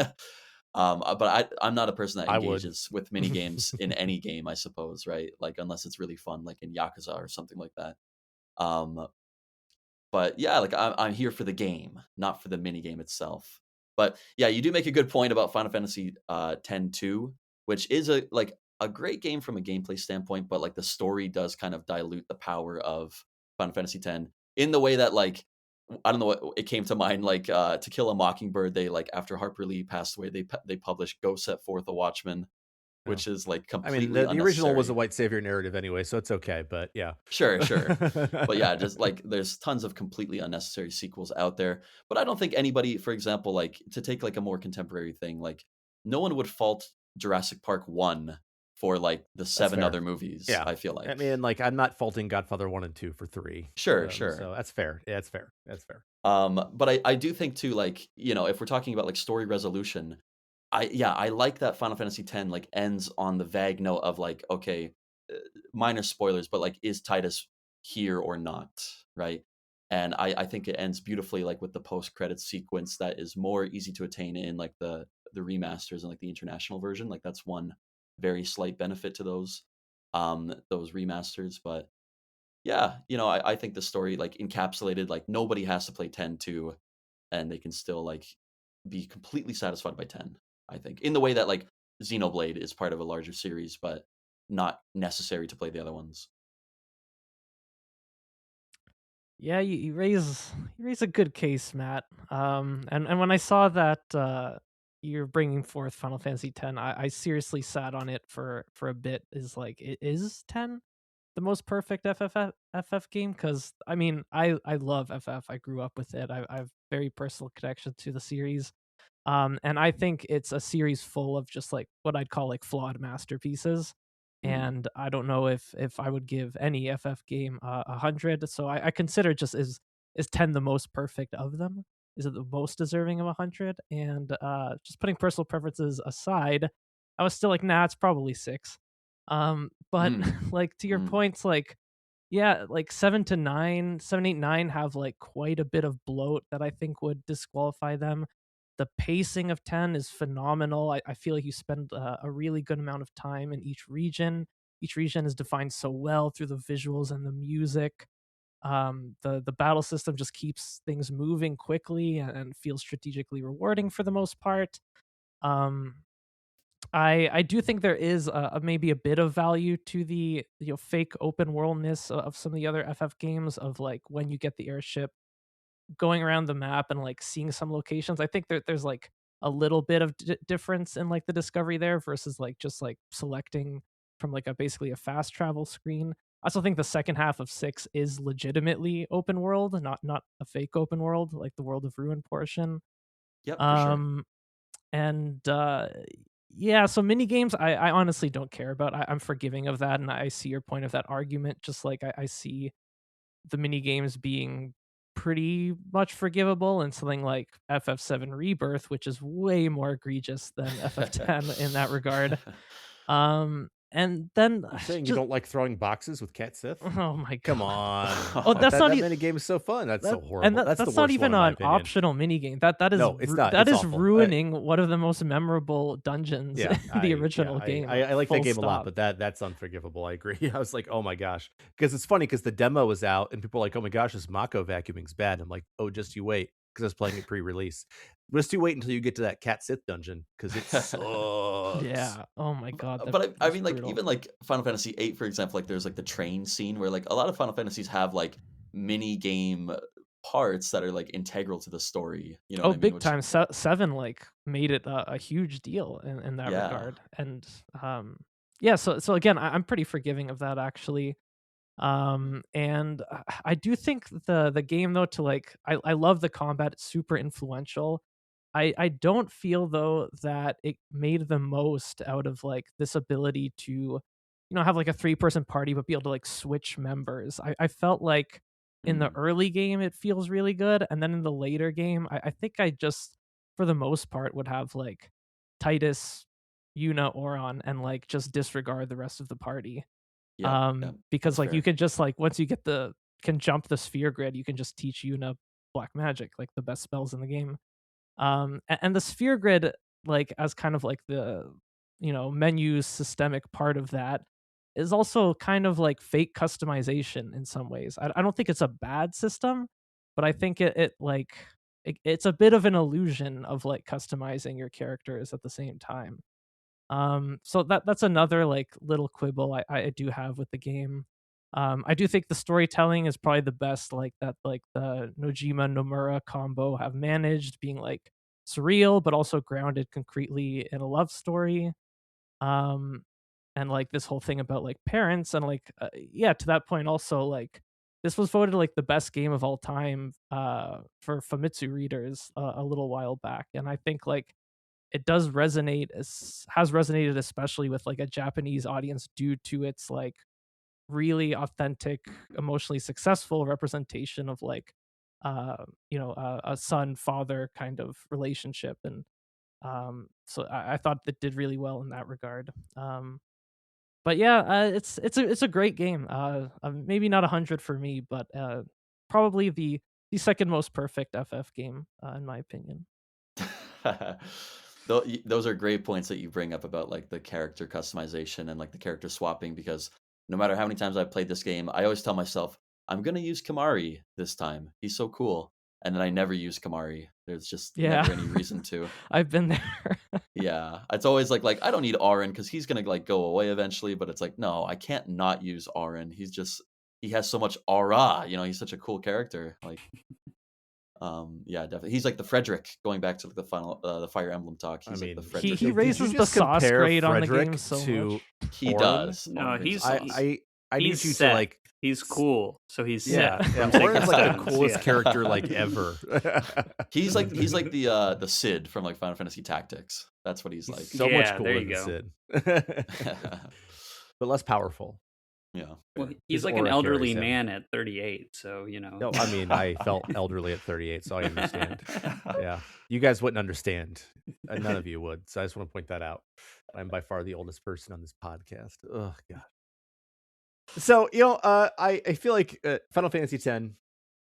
But I'm not a person that I would. engages with mini games in any game, I suppose, right? Like unless it's really fun, like in Yakuza or something like that. Um, but yeah, like I'm here for the game, not for the mini game itself. But yeah, you do make a good point about Final Fantasy 10 2, which is a great game from a gameplay standpoint, but like the story does kind of dilute the power of Final Fantasy 10 in the way that like I don't know what it came to mind like To Kill a Mockingbird, they like after Harper Lee passed away, they published Go Set Forth a Watchman, No. which is like I mean, completely the original was a unnecessary. white savior narrative anyway, so it's okay, but yeah. Sure, sure. But yeah, just like there's tons of completely unnecessary sequels out there. But I don't think anybody, for example, like to take like a more contemporary thing, like no one would fault Jurassic Park 1 for like the That's seven fair. other movies, Yeah. I feel I like. mean, like, I'm not faulting Godfather 1 and 2 for 3. Sure, sure. So that's fair. Yeah, it's fair. That's fair. But I do think too, like, if we're talking about like story resolution, I like that Final Fantasy X like ends on the vague note of like, okay, uh, minor spoilers, but like, is Titus here or not, right? And I think it ends beautifully, like with the post credits sequence that is more easy to attain in like the remasters and like the international version. Like that's one very slight benefit to those remasters. But yeah, I think the story like encapsulated like nobody has to play 10 2 and they can still like be completely satisfied by 10, I think, in the way that like Xenoblade is part of a larger series but not necessary to play the other ones. Yeah, you raise a good case, Matt. And when I saw that you're bringing forth Final Fantasy X. I seriously sat on it for a bit. Is like, is 10 the most perfect FF game? Because I mean, I love FF. I grew up with it. I have very personal connection to the series. And I think it's a series full of just like what I'd call like flawed masterpieces. And I don't know if I would give any FF game 100. So I consider just is 10 the most perfect of them? Is it the most deserving of 100? And just putting personal preferences aside, I was still like, nah, it's probably 6. But like to your points, like yeah, like 7 to 9, 7, 8, 9 have like quite a bit of bloat that I think would disqualify them. The pacing of 10 is phenomenal. I feel like you spend a really good amount of time in each region. Each region is defined so well through the visuals and the music. The battle system just keeps things moving quickly and feels strategically rewarding for the most part. Um, I do think there is maybe a bit of value to the fake open worldness of some of the other FF games, of like when you get the airship going around the map and like seeing some locations. I think there's like a little bit of difference in like the discovery there versus like just like selecting from like a basically a fast travel screen. I also think the second half of 6 is legitimately open world, not a fake open world like the World of Ruin portion. Yep, for sure. And yeah, so mini games I honestly don't care about. I'm forgiving of that, and I see your point of that argument. Just like I see the mini games being pretty much forgivable, and something like FF7 Rebirth, which is way more egregious than FF10 in that regard. And then You're saying you don't like throwing boxes with Cat Sith? Oh my god! Come on! Oh, that's that not mini game is so fun. That's so horrible. And that's the that's worst not even one, in my an opinion. optional mini game. That is No, it's not. That It's is awful. ruining one of the most memorable dungeons in the original game. I like that Full game a lot, stop. but that's unforgivable. I agree. I was like, oh my gosh, because it's funny because the demo was out and people are like, oh my gosh, this Mako vacuuming's bad. I'm like, oh, just you wait, because I was playing it pre-release. Just you wait until you get to that Cat Sith dungeon, because it sucks. Yeah. Oh my god. But I mean, like brutal. even like Final Fantasy VIII, for example, like there's like the train scene where like a lot of Final Fantasies have like mini game parts that are like integral to the story. You know what I mean? Big time. 7 like made it a huge deal in that Yeah. regard. And yeah, so again, I'm pretty forgiving of that actually. And I do think the game though, to like I love the combat, it's super influential. I don't feel though that it made the most out of like this ability to have like a 3-person party but be able to like switch members. I felt like in the early game it feels really good, and then in the later game I think I just for the most part would have like Titus, Yuna, Auron, and like just disregard the rest of the party. Yeah. Because that's like fair. you can just like once you get can jump the sphere grid, you can just teach Yuna black magic, like the best spells in the game. And the sphere grid, like as kind of like the menu systemic part of that, is also kind of like fake customization in some ways. I don't think it's a bad system, but I think it's a bit of an illusion of like customizing your characters at the same time. So that's another like little quibble I do have with the game. I do think the storytelling is probably the best, like that, like the Nojima Nomura combo have managed, being like surreal but also grounded concretely in a love story. And like this whole thing about like parents, and like yeah, to that point also, like this was voted like the best game of all time for Famitsu readers a little while back, and I think like it does resonate, has resonated especially with like a Japanese audience due to its like really authentic, emotionally successful representation of like a son father kind of relationship. And so I thought that did really well in that regard. But yeah, it's a great game. Maybe not 100 for me, but probably the second most perfect FF game in my opinion. Those are great points that you bring up about like the character customization and like the character swapping, because no matter how many times I've played this game, I always tell myself I'm gonna use Kamari this time. He's so cool, and then I never use Kamari. There's just never any reason to. I've been there. Yeah, it's always like I don't need Auron because he's gonna like go away eventually. But it's like, no, I can't not use Auron. He has so much aura. He's such a cool character. Like, Yeah, definitely. He's like the Frederick, going back to the final the Fire Emblem talk. He's like the Frederick. he raises the sauce grade on the game so much. He Auron? does. No, he's I need he's you set. to like. He's cool, so he's Yeah, set. yeah. from taking Auron's like the stones, coolest yeah. character like ever. He's like the Cid from like Final Fantasy Tactics. That's what he's like. So much Yeah, cooler there you than Sid, but less powerful. Yeah. Well, fair. he's His like an aura elderly carries him. man at 38, so you know. No, I mean I felt elderly at 38, so I understand. Yeah, you guys wouldn't understand. None of you would. So I just want to point that out. I'm by far the oldest person on this podcast. Oh God. So I feel like Final Fantasy X,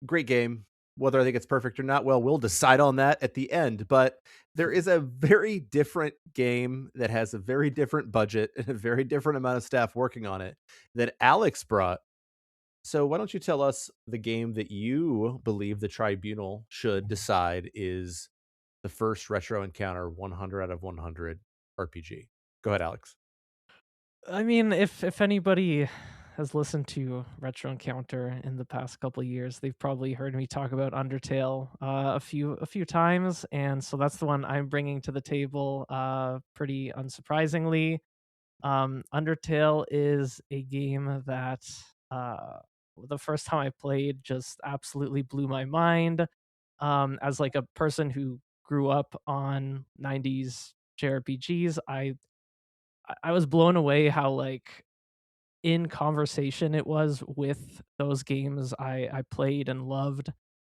great game. Whether I think it's perfect or not, well, we'll decide on that at the end. But there is a very different game that has a very different budget and a very different amount of staff working on it that Aleks brought. So why don't you tell us the game that you believe the tribunal should decide is the first retro encounter 100 out of 100 RPG? Go ahead, Aleks. I mean, if anybody has listened to Retro Encounter in the past couple of years, they've probably heard me talk about Undertale a few times, and so that's the one I'm bringing to the table. Pretty unsurprisingly, Undertale is a game that the first time I played just absolutely blew my mind. As like a person who grew up on 90s JRPGs, I was blown away how like in conversation it was with those games I played and loved,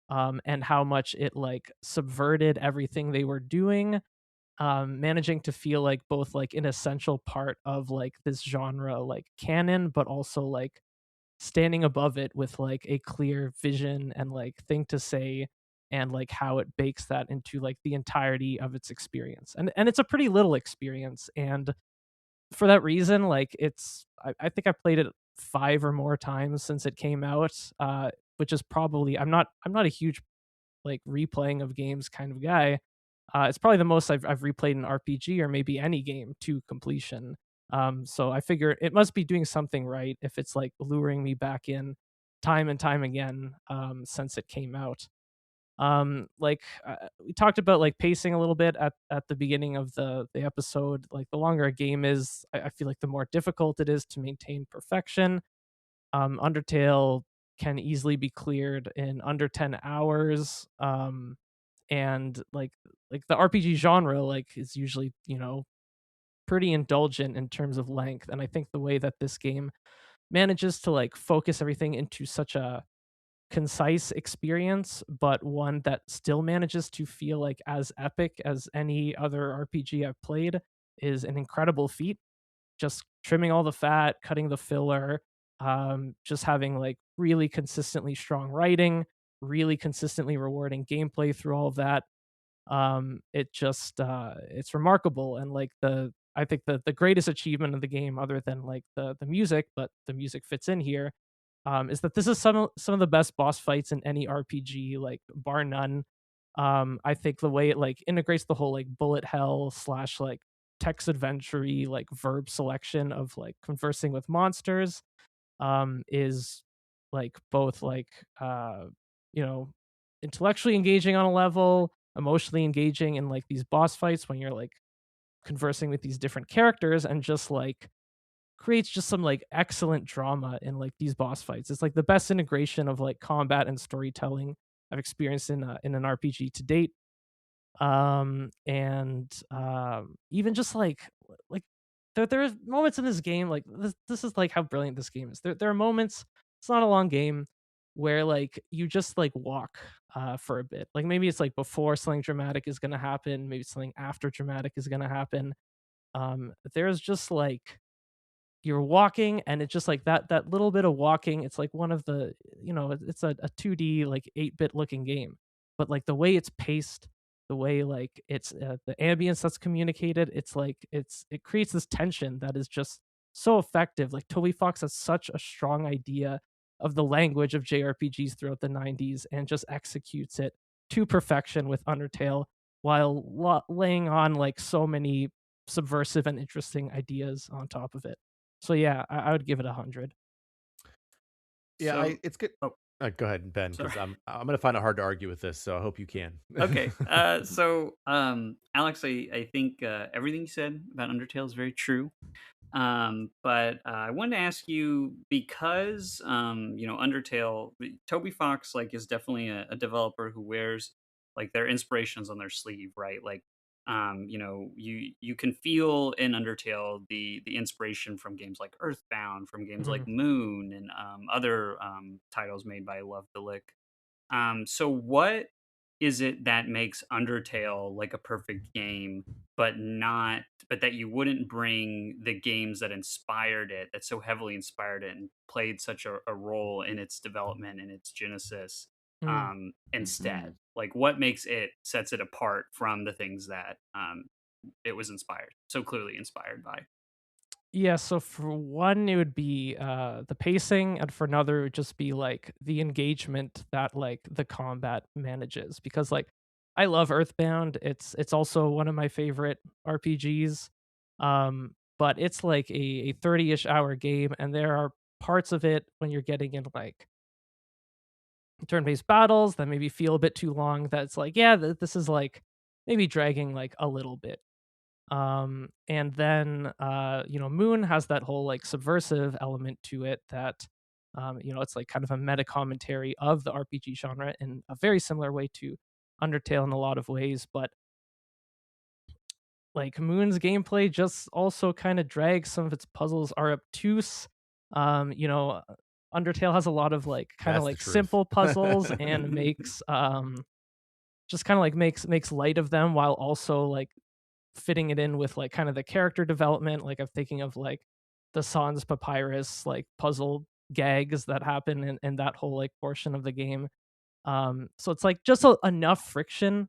and how much it like subverted everything they were doing, managing to feel like both like an essential part of like this genre like canon, but also like standing above it with like a clear vision and like thing to say, and like how it bakes that into like the entirety of its experience. And it's a pretty little experience, and for that reason, like I think I played it 5 or more times since it came out, which is probably I'm not a huge like replaying of games kind of guy. It's probably the most I've replayed an RPG or maybe any game to completion. So I figure it must be doing something right if it's like luring me back in time and time again, since it came out. We talked about like pacing a little bit at the beginning of the episode. Like the longer a game is, I feel like the more difficult it is to maintain perfection. Undertale can easily be cleared in under 10 hours. And like the RPG genre like is usually, pretty indulgent in terms of length, and I think the way that this game manages to like focus everything into such a concise experience, but one that still manages to feel like as epic as any other RPG I've played, is an incredible feat. Just trimming all the fat, cutting the filler, just having like really consistently strong writing, really consistently rewarding gameplay through all of that. It's remarkable, and like I think the greatest achievement of the game, other than like the music, but the music fits in here, is that this is some of the best boss fights in any RPG, like bar none. I think the way it like integrates the whole like bullet hell / like text adventure like verb selection of like conversing with monsters, is like both like you know intellectually engaging on a level, emotionally engaging in like these boss fights when you're like conversing with these different characters, and just like creates just some like excellent drama in like these boss fights. It's like the best integration of like combat and storytelling I've experienced in an RPG to date. Even just like there are moments in this game like this is like how brilliant this game is. There are moments, it's not a long game, where like you just like walk for a bit. Like maybe it's like before something dramatic is gonna happen, maybe something after dramatic is gonna happen. There's just like you're walking, and it's just like that little bit of walking, it's like one of the it's a 2D like 8-bit looking game, but like the way it's paced, the way like it's the ambience that's communicated, it's like it creates this tension that is just so effective. Like Toby Fox has such a strong idea of the language of JRPGs throughout the 90s, and just executes it to perfection with Undertale, while laying on like so many subversive and interesting ideas on top of it. So yeah, I would give it 100. Yeah, So- it's good. Oh. Go ahead, Ben, Sorry. because I'm gonna find it hard to argue with this, so I hope you can. Okay. So, Alex, I think everything you said about Undertale is very true. But I wanted to ask you because Undertale, Toby Fox like is definitely a developer who wears like their inspirations on their sleeve, right? Like, you can feel in Undertale the inspiration from games like Earthbound, from games Mhm. like Moon, and other titles made by Love the Lick. So what is it that makes Undertale like a perfect game, but that you wouldn't bring the games that inspired it, that so heavily inspired it and played such a role in its development and its genesis, Mm. instead? Mhm. Like what makes it sets it apart from the things that it was inspired, so clearly inspired by? Yeah, so for one, it would be the pacing, and for another, it would just be like the engagement that like the combat manages. Because like I love Earthbound. It's also one of my favorite RPGs. But it's like a 30-ish hour game, and there are parts of it when you're getting in like turn-based battles that maybe feel a bit too long. That's like, yeah, this is like maybe dragging like a little bit. And then Moon has that whole like subversive element to it that it's like kind of a meta commentary of the RPG genre in a very similar way to Undertale in a lot of ways. But like Moon's gameplay just also kind of drags. Some of its puzzles are obtuse. um you know uh, Undertale has a lot of like kind of That's the like truth. simple puzzles, and makes just kind of like makes light of them, while also like fitting it in with like kind of the character development. Like I'm thinking of like the Sans Papyrus like puzzle gags that happen in that whole like portion of the game. So it's like just enough friction.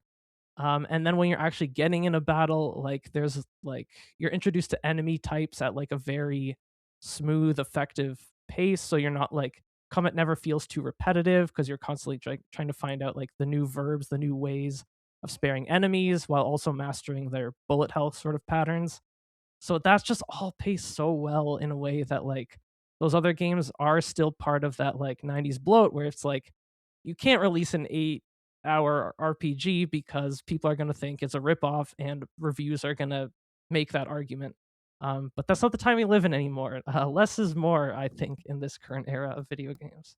And then when you're actually getting in a battle, like there's like you're introduced to enemy types at like a very smooth, effective pace. So you're not like combat never feels too repetitive because you're constantly trying to find out like the new verbs, the new ways of sparing enemies while also mastering their bullet health sort of patterns. So that's just all paced so well in a way that like those other games are still part of that like 90s bloat where it's like you can't release an 8-hour RPG because people are going to think it's a ripoff and reviews are going to make that argument. But that's not the time we live in anymore. Less is more, I think, in this current era of video games.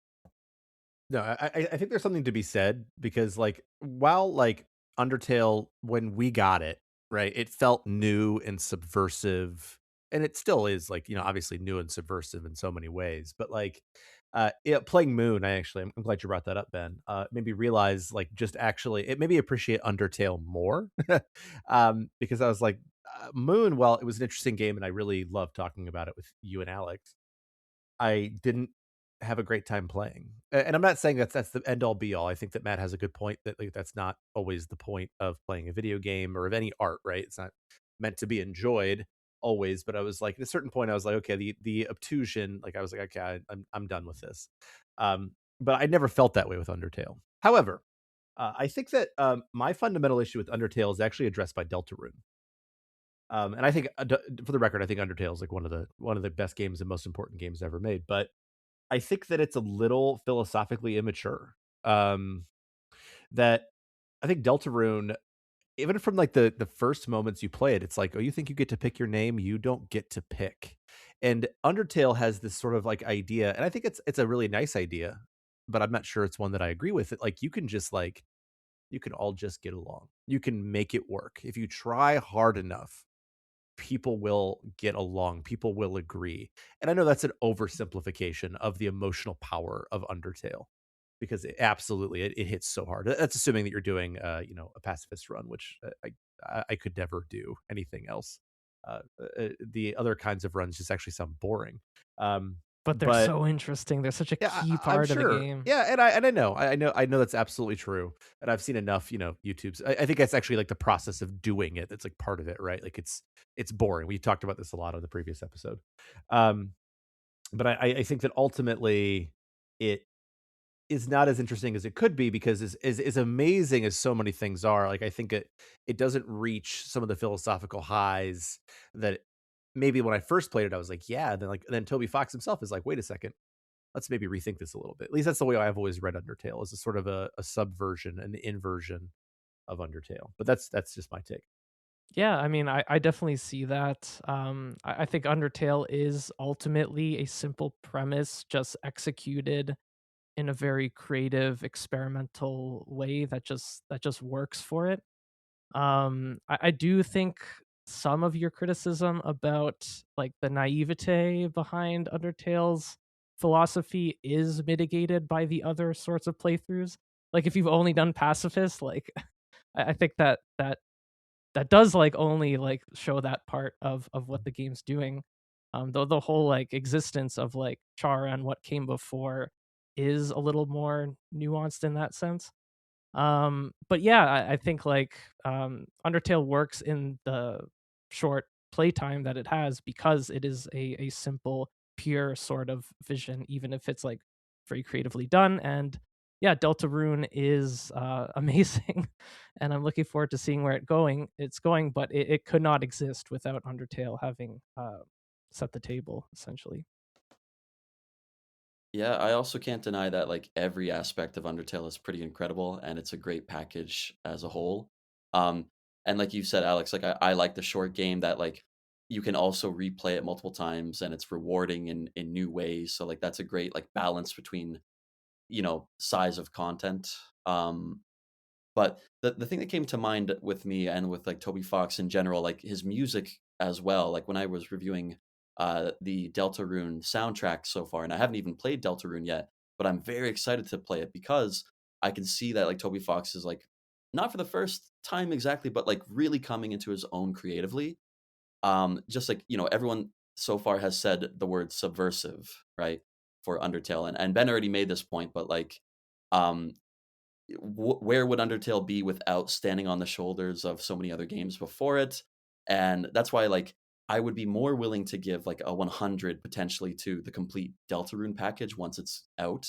No, I think there's something to be said because like while like Undertale when we got it, right, it felt new and subversive and it still is like, obviously new and subversive in so many ways, but like playing Moon, I'm glad you brought that up, Ben. Made me realize like just actually it made me appreciate Undertale more. Because I was like Moon, while it was an interesting game and I really loved talking about it with you and Alex, I didn't have a great time playing. And I'm not saying that's the end all be all. I think that Matt has a good point that like that's not always the point of playing a video game or of any art, right? It's not meant to be enjoyed always. But I was like, at a certain point, I was like, okay, the obtusion, like I was like, okay, I'm done with this. But I never felt that way with Undertale. However, I think that my fundamental issue with Undertale is actually addressed by Deltarune. And I think, for the record, I think Undertale is like one of the best games and most important games ever made. But I think that it's a little philosophically immature. Um, that I think Deltarune, even from like the first moments you play it, it's like, oh, you think you get to pick your name? You don't get to pick. And Undertale has this sort of like idea, and I think it's a really nice idea, but I'm not sure it's one that I agree with. It like you can just like you can all just get along. You can make it work if you try hard enough. People will get along, people will agree. And I know that's an oversimplification of the emotional power of Undertale because it hits so hard. That's assuming that you're doing a pacifist run, which I could never do anything else. The other kinds of runs just actually sound boring. Um, But they're but so interesting. They're such a yeah, key I'm part of the sure. game. Yeah, and I know that's absolutely true. And I've seen enough, YouTubes. I think that's actually like the process of doing it. That's like part of it, right? Like it's boring. We talked about this a lot on the previous episode. Um, but I think that ultimately it is not as interesting as it could be because as amazing as so many things are, like I think it doesn't reach some of the philosophical highs that maybe when I first played it, I was like, yeah. Then Toby Fox himself is like, wait a second. let's maybe rethink this a little bit. At least that's the way I've always read Undertale, as a sort of a subversion, an inversion of Undertale. But that's just my take. Yeah, I mean, I definitely see that. I think Undertale is ultimately a simple premise, just executed in a very creative, experimental way that just works for it. I do think some of your criticism about like the naivete behind Undertale's philosophy is mitigated by the other sorts of playthroughs. Like if you've only done pacifist, like I think that does like only like show that part of what the game's doing. Though the whole like existence of like Chara and what came before is a little more nuanced in that sense. But yeah, I think like Undertale works in the short playtime that it has because it is a simple, pure sort of vision, even if it's like very creatively done. And yeah, Deltarune is amazing, and I'm looking forward to seeing where it's going. But it could not exist without Undertale having set the table essentially. Yeah, I also can't deny that like every aspect of Undertale is pretty incredible and it's a great package as a whole. Um and like you said, Alex, like I like the short game that like you can also replay it multiple times and it's rewarding in new ways. So like that's a great like balance between, size of content. But the thing that came to mind with me and with like Toby Fox in general, like his music as well, like when I was reviewing the Deltarune soundtrack so far, and I haven't even played Deltarune yet, but I'm very excited to play it because I can see that like Toby Fox is like not for the first time exactly, but like really coming into his own creatively. Just like, everyone so far has said the word subversive, right? For Undertale. And Ben already made this point, but like um where would Undertale be without standing on the shoulders of so many other games before it? And that's why like I would be more willing to give like a 100 potentially to the complete Deltarune package once it's out.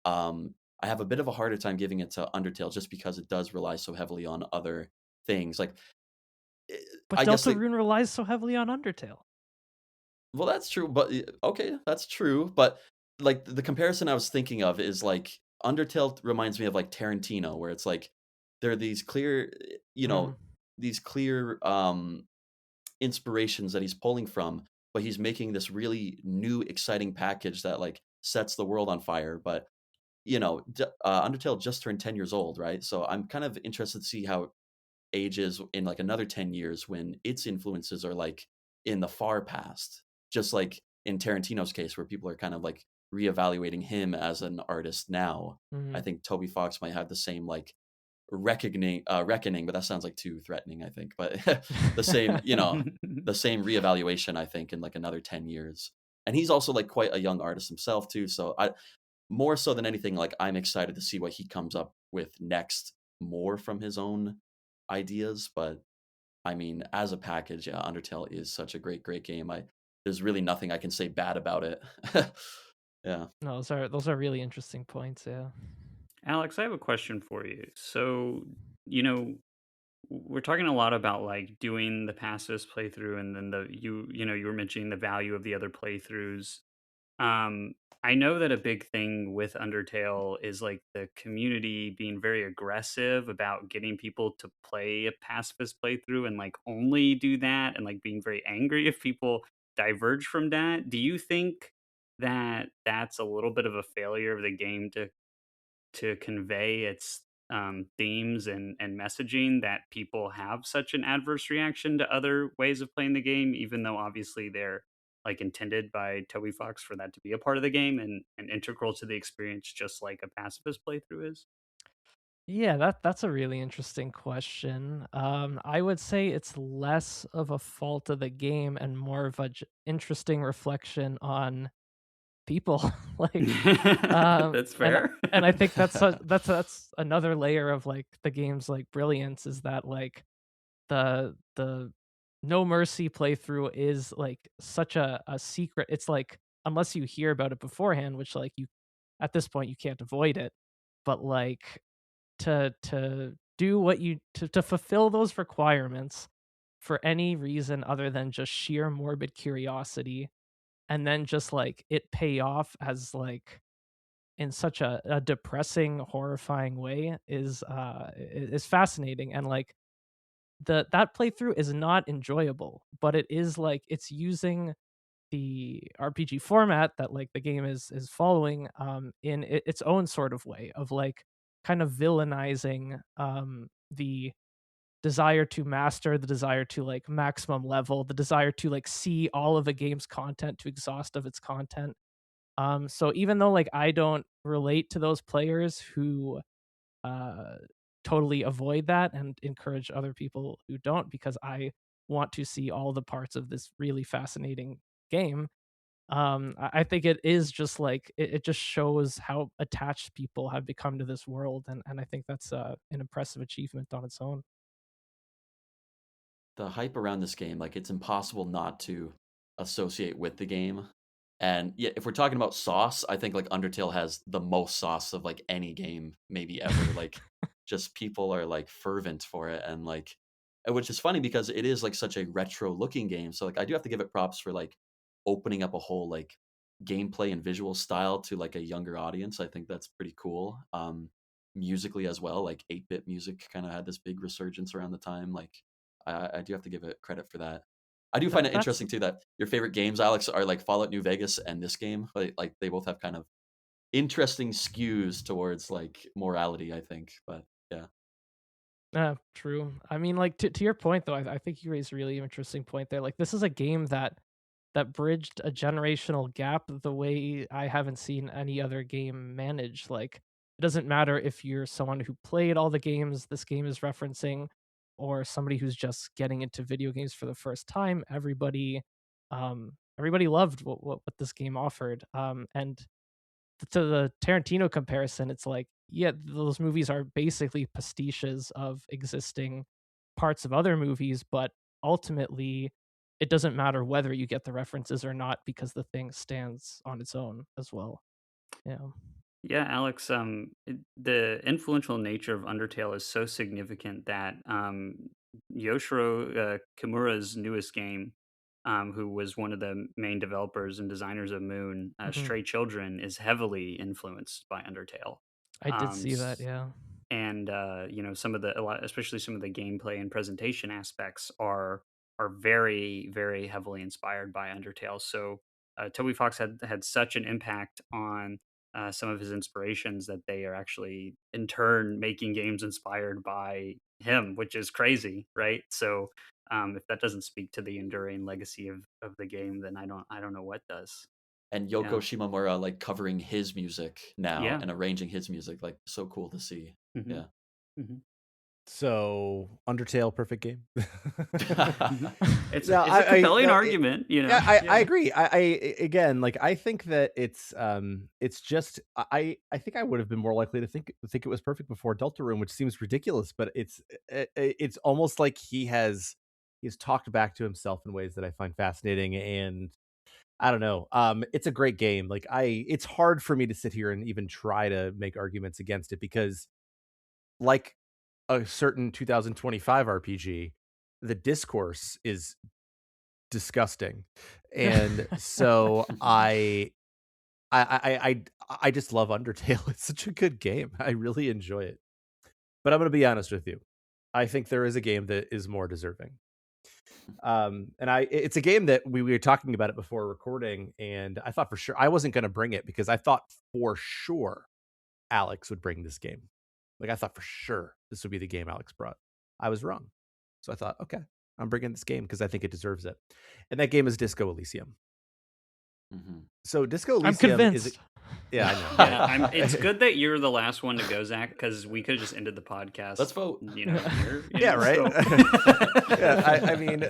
I have a bit of a harder time giving it to Undertale just because it does rely so heavily on other things. Like eh, But I guess like Deltarune relies so heavily on Undertale. well that's true, but okay, that's true, but like the comparison I was thinking of is like Undertale reminds me of like Tarantino where it's like there are these clear Mm. these clear inspirations that he's pulling from, but he's making this really new exciting package that like sets the world on fire. But Undertale just turned 10 years old, right? So I'm kind of interested to see how it ages in like another 10 years when its influences are like in the far past, just like in Tarantino's case where people are kind of like reevaluating him as an artist now. I Mhm. think Toby Fox might have the same like reckoning, but that sounds like too threatening, I think. But the same, the same reevaluation, I think, in like another 10 years. And he's also like quite a young artist himself too. So I more so than anything, like I'm excited to see what he comes up with next, more from his own ideas. But I mean, as a package, yeah, Undertale is such a great game. There's really nothing I can say bad about it. Yeah. No, those are really interesting points. Yeah. Alex, I have a question for you. So, you know, we're talking a lot about like doing the pacifist playthrough, and then you were mentioning the value of the other playthroughs. Um, I know that a big thing with Undertale is like the community being very aggressive about getting people to play a pacifist playthrough and like only do that, and like being very angry if people diverge from that. Do you think that that's a little bit of a failure of the game to convey its themes and messaging, that people have such an adverse reaction to other ways of playing the game, even though obviously they're like intended by Toby Fox for that to be a part of the game and integral to the experience, just like a pacifist playthrough is? Yeah, that's a really interesting question. I would say it's less of a fault of the game and more of a interesting reflection on people. Like, That's and fair. and I think that's another layer of like the game's like brilliance is that like the No Mercy playthrough is like such a secret. It's like unless you hear about it beforehand, which like you at this point you can't avoid it, but like to do what you to fulfill those requirements for any reason other than just sheer morbid curiosity and then just like it pay off as like in such a depressing, horrifying way is fascinating. And like that playthrough is not enjoyable, but it is like it's using the RPG format that like the game is following in its own sort of way of like kind of villainizing the desire to master, the desire to like maximum level, the desire to like see all of a game's content to exhaust of its content. So even though like I don't relate to those players who uh totally avoid that and encourage other people who don't, because I want to see all the parts of this really fascinating game, I think it is just like it just shows how attached people have become to this world, and I think that's an impressive achievement on its own. The hype around this game, like it's impossible not to associate with the game. And yeah, if we're talking about sauce, I think like Undertale has the most sauce of like any game maybe ever. Like just people are like fervent for it, and like which is funny because it is like such a retro looking game. So like I do have to give it props for like opening up a whole like gameplay and visual style to like a younger audience. I think that's pretty cool. Musically as well, like 8-bit music kind of had this big resurgence around the time. Like I do have to give it credit for that. I do find it That's interesting too that your favorite games, Alex, are like Fallout New Vegas and this game. Like they both have kind of interesting skews towards like morality, I think. But yeah. true. I mean, like to your point though, I think you raised a really interesting point there. Like this is a game that bridged a generational gap the way I haven't seen any other game manage. Like it doesn't matter if you're someone who played all the games this game is referencing, or somebody who's just getting into video games for the first time. Everybody loved what this game offered. And to the Tarantino comparison, it's like, yeah, those movies are basically pastiches of existing parts of other movies, but ultimately it doesn't matter whether you get the references or not because the thing stands on its own as well. Yeah. Yeah, Alex, the influential nature of Undertale is so significant that Yoshiro Kimura's newest game, who was one of the main developers and designers of Moon, Mhm. Stray Children, is heavily influenced by Undertale. I did see that, S- yeah. and some of especially some of the gameplay and presentation aspects are very very heavily inspired by Undertale. So Toby Fox had such an impact on some of his inspirations that they are actually in turn making games inspired by him, which is crazy, right? So if that doesn't speak to the enduring legacy of the game, then I don't know what does. And Yoko Yeah, Shimomura like covering his music now yeah. and arranging his music, like so cool to see. Hmm. Yeah. Hmm. So Undertale, perfect game. It's No, it's a compelling no, argument, yeah, I Yeah. agree. Again, like I think that it's just I think I would have been more likely to think it was perfect before Deltarune, which seems ridiculous, but it's almost like he's talked back to himself in ways that I find fascinating, and I don't know. It's a great game. Like it's hard for me to sit here and even try to make arguments against it because, like a certain 2025 RPG, the discourse is disgusting, and so I just love Undertale. It's such a good game. I really enjoy it. But I'm going to be honest with you. I think there is a game that is more deserving. And it's a game that we were talking about it before recording, and I thought for sure I wasn't going to bring it because I thought for sure Aleks would bring this game. Like I thought for sure this would be the game Aleks brought. I was wrong. So I thought, okay, I'm bringing this game because I think it deserves it. And that game is Disco Elysium. Mhm. So Disco I'm Elysium is convinced. yeah, I know. Yeah, it's good that you're the last one to go, Zach, because we could have just ended the podcast. Let's vote. Here. Yeah, right. So. Yeah, I mean,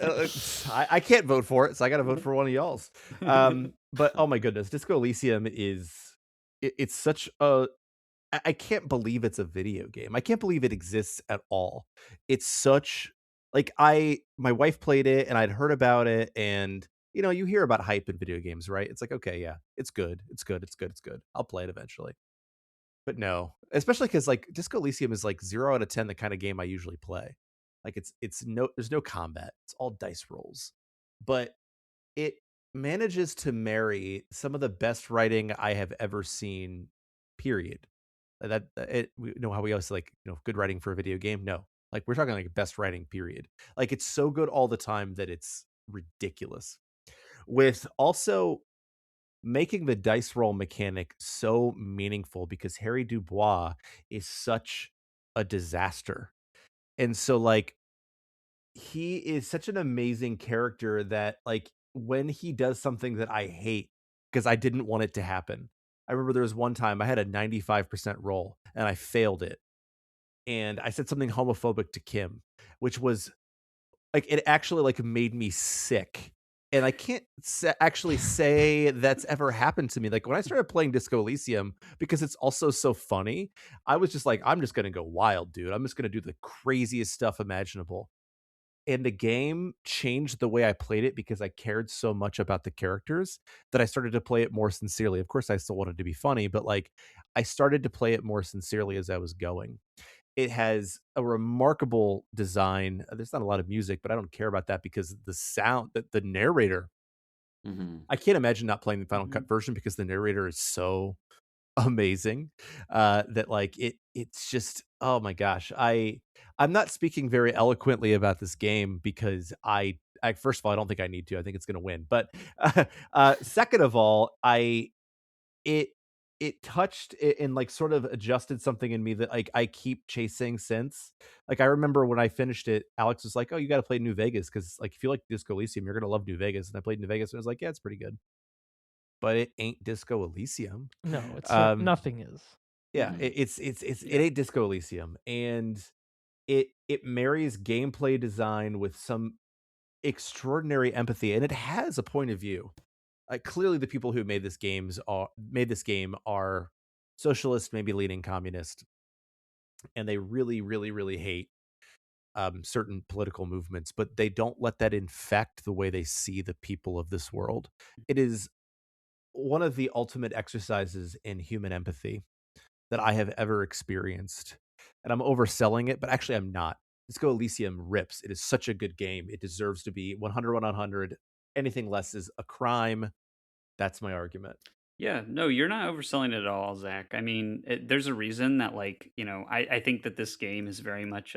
I can't vote for it, so I got to vote for one of y'all's. But oh my goodness, Disco Elysium it's such a I can't believe it's a video game. I can't believe it exists at all. It's such like my wife played it and I'd heard about it, and you hear about hype in video games, right? It's like, okay, yeah, it's good. It's good. It's good. It's good. I'll play it eventually. But no, especially cuz like Disco Elysium is like 0 out of 10 the kind of game I usually play. Like there's no combat. It's all dice rolls. But it manages to marry some of the best writing I have ever seen, period. We know how we always say, like, good writing for a video game. No, like we're talking like best writing, period. Like it's so good all the time that it's ridiculous. With also making the dice roll mechanic so meaningful because Harry Dubois is such a disaster. And so like he is such an amazing character that like when he does something that I hate because I didn't want it to happen. I remember there was one time I had a 95% roll and I failed it. And I said something homophobic to Kim, which was like it actually like made me sick. And I can't actually say that's ever happened to me. Like when I started playing Disco Elysium, because it's also so funny, I was just like, I'm just gonna go wild, dude. I'm just gonna do the craziest stuff imaginable. And the game changed the way I played it because I cared so much about the characters that I started to play it more sincerely. Of course, I still wanted to be funny, but like I started to play it more sincerely as I was going. It has a remarkable design. There's not a lot of music, but I don't care about that because the sound, the narrator, Mhm. I can't imagine not playing the Final Mhm. Cut version because the narrator is so amazing that like it's just, oh my gosh, I'm not speaking very eloquently about this game because I first of all I don't think I need to. I think it's going to win, but second of all, it it touched and like sort of adjusted something in me that like I keep chasing since. Like I remember when I finished it, Alex was like, "Oh, you got to play New Vegas because like if you like Disco Elysium, you're gonna love New Vegas." And I played New Vegas and I was like, "Yeah, it's pretty good," but it ain't Disco Elysium. No, it's Um, nothing is. yeah, Mhm. it Yeah. ain't Disco Elysium, and it marries gameplay design with some extraordinary empathy, and it has a point of view. Clearly, the people who made this game are socialist, maybe leaning communist, and they really, really, really hate certain political movements, but they don't let that infect the way they see the people of this world. It is one of the ultimate exercises in human empathy that I have ever experienced. And I'm overselling it, but actually I'm not. Disco Elysium rips. It is such a good game. It deserves to be 100 100. Anything less is a crime. That's my argument. Yeah, no, you're not overselling it at all, Zach. I mean, there's a reason that, like, I think that this game is very much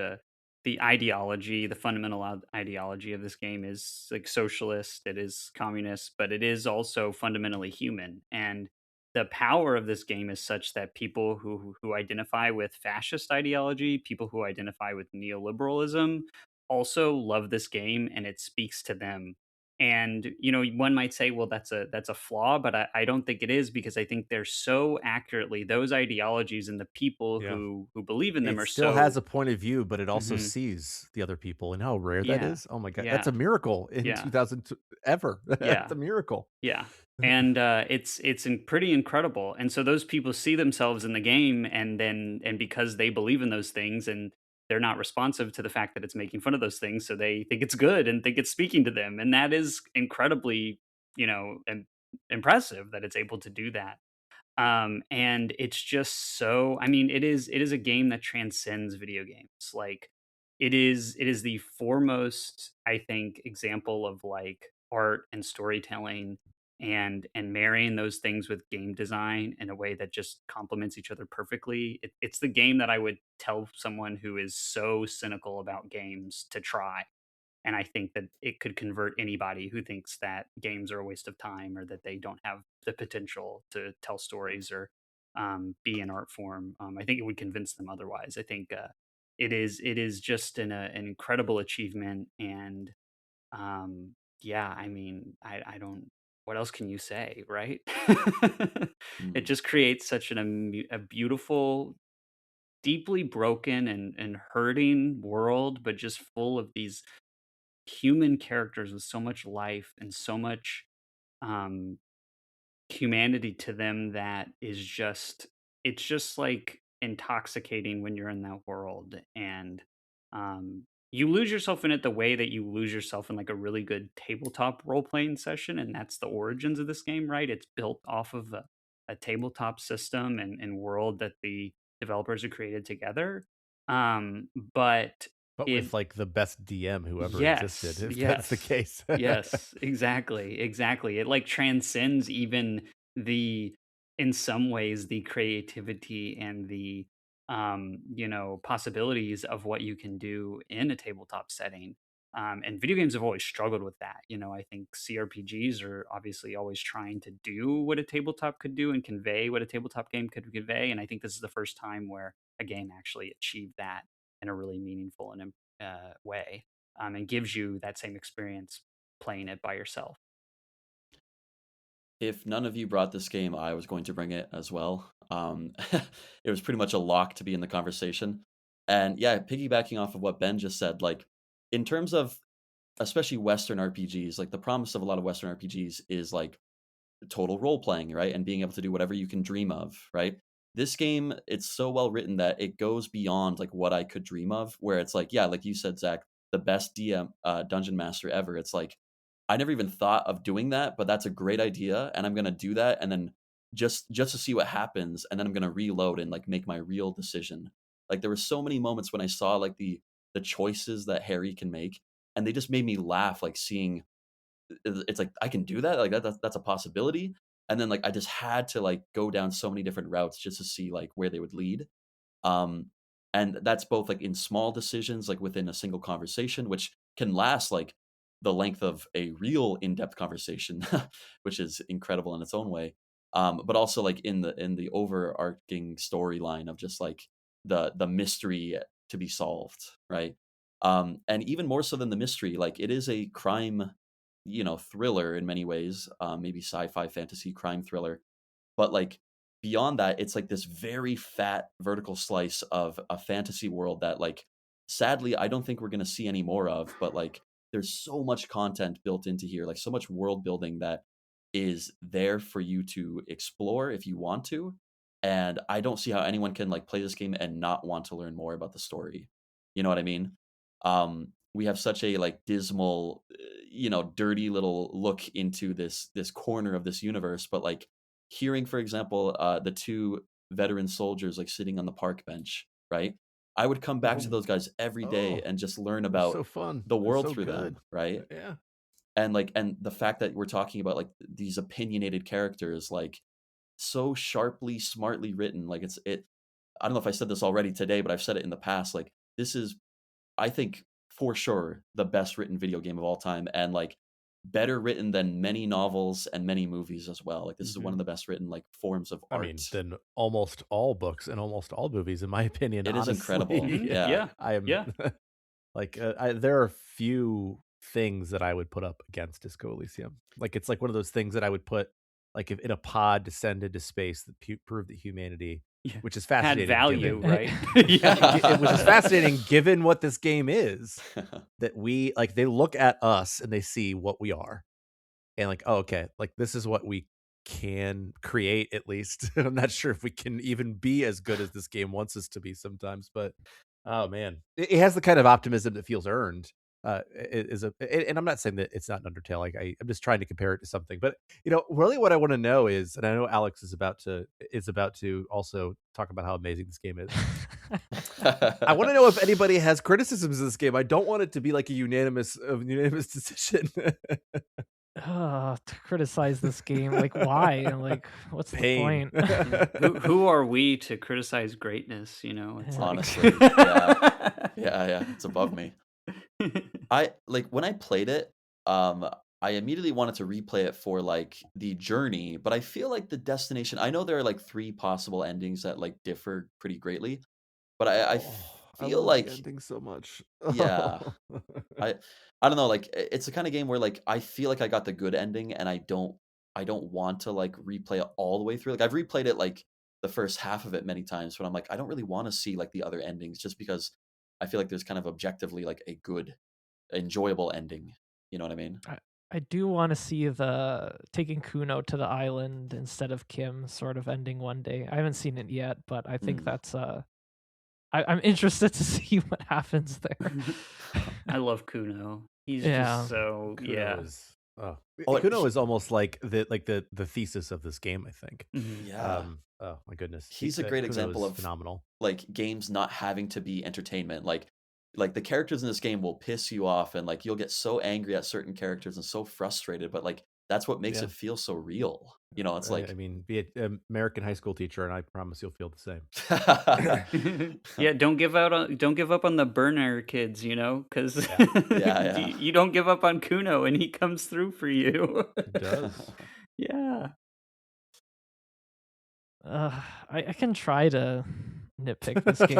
the ideology, the fundamental ideology of this game is like socialist, it is communist, but it is also fundamentally human. And the power of this game is such that people who identify with fascist ideology, people who identify with neoliberalism, also love this game, and it speaks to them. And one might say, well, that's a flaw, but I don't think it is, because I think they're so accurately, those ideologies and the people Yeah. who believe in them It are still has so. a point of view, but it also Mhm. sees the other people and how rare that Yeah, is. Oh my god, that's yeah, a miracle in yeah, 2000 ever. That's yeah, a miracle. yeah. And pretty incredible. And so those people see themselves in the game, and because they believe in those things, and they're not responsive to the fact that it's making fun of those things, so they think it's good and think it's speaking to them, and that is incredibly, impressive that it's able to do that. And it's just so, I mean, it is a game that transcends video games. Like it is the foremost, I think, example of like art and storytelling, and marrying those things with game design in a way that just complements each other perfectly. It's the game that I would tell someone who is so cynical about games to try. And I think that it could convert anybody who thinks that games are a waste of time, or that they don't have the potential to tell stories, or be an art form. I think it would convince them otherwise. I think it is just an incredible achievement. And yeah, I mean, I don't. What else can you say, right? It Mhm. just creates such a beautiful, deeply broken and hurting world, but just full of these human characters with so much life and so much um humanity to them, that is just, it's just like intoxicating when you're in that world. And you lose yourself in it the way that you lose yourself in like a really good tabletop role playing session. And that's the origins of this game, right? It's built off of a tabletop system and world that the developers have created together. But But it with like the best DM who ever existed, if yes, that's the case. yes, exactly, exactly. It like transcends even the, in some ways, the creativity and the possibilities of what you can do in a tabletop setting. And video games have always struggled with that. I think CRPGs are obviously always trying to do what a tabletop could do and convey what a tabletop game could convey. And I think this is the first time where a game actually achieved that in a really meaningful and way, and gives you that same experience playing it by yourself. If none of you brought this game, I was going to bring it as well. It was pretty much a lock to be in the conversation. And yeah, piggybacking off of what Ben just said, like in terms of especially Western RPGs, like the promise of a lot of Western RPGs is like total role playing, right? And being able to do whatever you can dream of, right? This game, it's so well written that it goes beyond like what I could dream of, where it's like, yeah, like you said, Zach, the best DM dungeon master ever. It's like I never even thought of doing that, but that's a great idea, and I'm gonna do that, and then just to see what happens, and then I'm gonna reload and like make my real decision. Like there were so many moments when I saw like the choices that Harry can make, and they just made me laugh, like seeing it's like I can do that, like that's a possibility, and then like I just had to like go down so many different routes just to see like where they would lead. um and that's both like in small decisions like within a single conversation, which can last like the length of a real in-depth conversation, which is incredible in its own way. But also like in the overarching storyline of just like the mystery to be solved, right? And even more so than the mystery, like it is a crime, thriller in many ways, maybe sci-fi fantasy crime thriller, but like beyond that, it's like this very fat vertical slice of a fantasy world that like sadly I don't think we're going to see any more of, but like there's so much content built into here, like so much world building that is there for you to explore if you want to. And I don't see how anyone can like play this game and not want to learn more about the story. You know what I mean? We have such a like dismal, dirty little look into this corner of this universe, but like hearing, for example, the two veteran soldiers like sitting on the park bench, right? I would come back to those guys every day Oh, and just learn they're about so fun. the They're world so through good. them, right? Yeah. And the fact that we're talking about like these opinionated characters, like so sharply, smartly written, like it. I don't know if I said this already today, but I've said it in the past. Like this is, I think, for sure the best written video game of all time, and like better written than many novels and many movies as well. Like this is one of the best written like forms of I art. mean, then almost all books and almost all movies, in my opinion. It is incredible. Honestly, Yeah. I am Yeah. like there are few things that I would put up against Disco Elysium. Like it's like one of those things that I would put like if in a pod to send into space that prove that humanity, Yeah. which is Had fascinating, value, given, right? which is fascinating given what this game is. That we like, they look at us and they see what we are, and like, oh, okay, like this is what we can create at least. I'm not sure if we can even be as good as this game wants us to be sometimes, but oh man, it has the kind of optimism that feels earned. And I'm not saying that it's not an Undertale. Like I'm just trying to compare it to something, but really what I want to know is, and I know Aleks is about to also talk about how amazing this game is. I want to know if anybody has criticisms of this game. I don't want it to be like a unanimous decision. To criticize this game, like why? And like, what's Pain. the point? Who are we to criticize greatness? It's like... Honestly, yeah, it's above me. I like when I played it, I immediately wanted to replay it for like the journey, but I feel like the destination, I know there are like 3 possible endings that like differ pretty greatly, but I feel love like the ending so much. yeah, I don't know, like it's the kind of game where like I feel like I got the good ending and I don't want to like replay it all the way through. Like I've replayed it like the first half of it many times, but I'm like I don't really want to see like the other endings just because I feel like there's kind of objectively like a good enjoyable ending. You know what I mean? I do want to see the taking Kuno to the island instead of Kim sort of ending one day. I haven't seen it yet, but I think that's I'm interested to see what happens there. I love Kuno. He's Yeah. just so Kuno is almost like the thesis of this game, I think. Yeah. Oh my goodness, He's a great Kuno example is of phenomenal. like games not having to be entertainment. Like like the characters in this game will piss you off, and like you'll get so angry at certain characters and so frustrated, but like that's what makes Yeah. it feel so real. You know, it's like I mean, be an American high school teacher, and I promise you'll feel the same. Yeah, don't give up on the burner kids, because Yeah. you don't give up on Kuno, and he comes through for you. It does. Yeah. I can try to nitpick this game.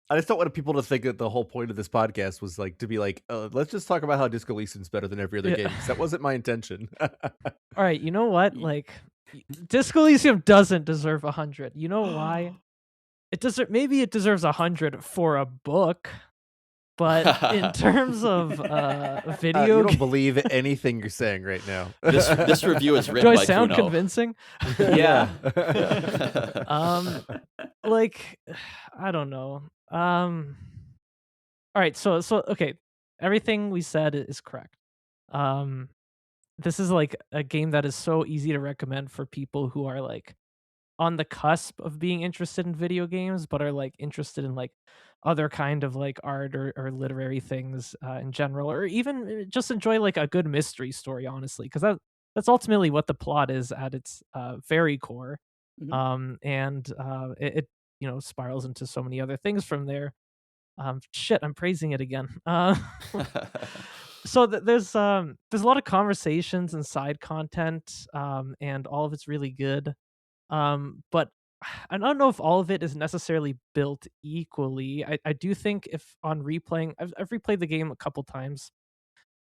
I just don't want people to think that the whole point of this podcast was like to be like, let's just talk about how Disco Elysium's better than every other game. 'Cause that wasn't my intention. All right, you know what? Like, Disco Elysium doesn't deserve 100. You know why? Maybe it deserves 100 for a book, but in terms of video, you don't believe anything you're saying right now. This review is do written I by sound Kuno. convincing? Yeah. Like, I don't know. All right, so okay, everything we said is correct. This is like a game that is so easy to recommend for people who are like on the cusp of being interested in video games, but are like interested in like other kind of like art or literary things in general, or even just enjoy like a good mystery story, honestly, because that's ultimately what the plot is at its very core. Mhm. And it spirals into so many other things from there. Shit, I'm praising it again. So there's a lot of conversations and side content, and all of it's really good. But I don't know if all of it is necessarily built equally. I do think if on replaying, I've replayed the game a couple times.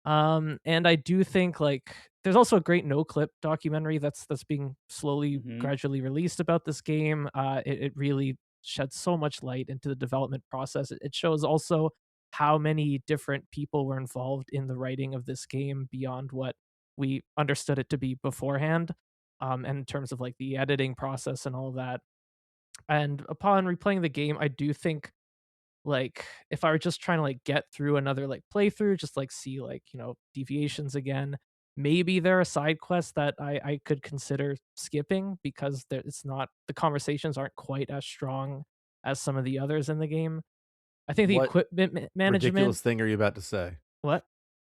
And I do think like there's also a great no clip documentary that's being slowly, Mhm. gradually released about this game. It really sheds so much light into the development process. It shows also how many different people were involved in the writing of this game beyond what we understood it to be beforehand. And in terms of like the editing process and all of that. And upon replaying the game, I do think like if I were just trying to like get through another like playthrough, just like see like deviations again, maybe there are side quests that I could consider skipping because it's not, the conversations aren't quite as strong as some of the others in the game. I think the What equipment management. ridiculous thing are you about to say? What?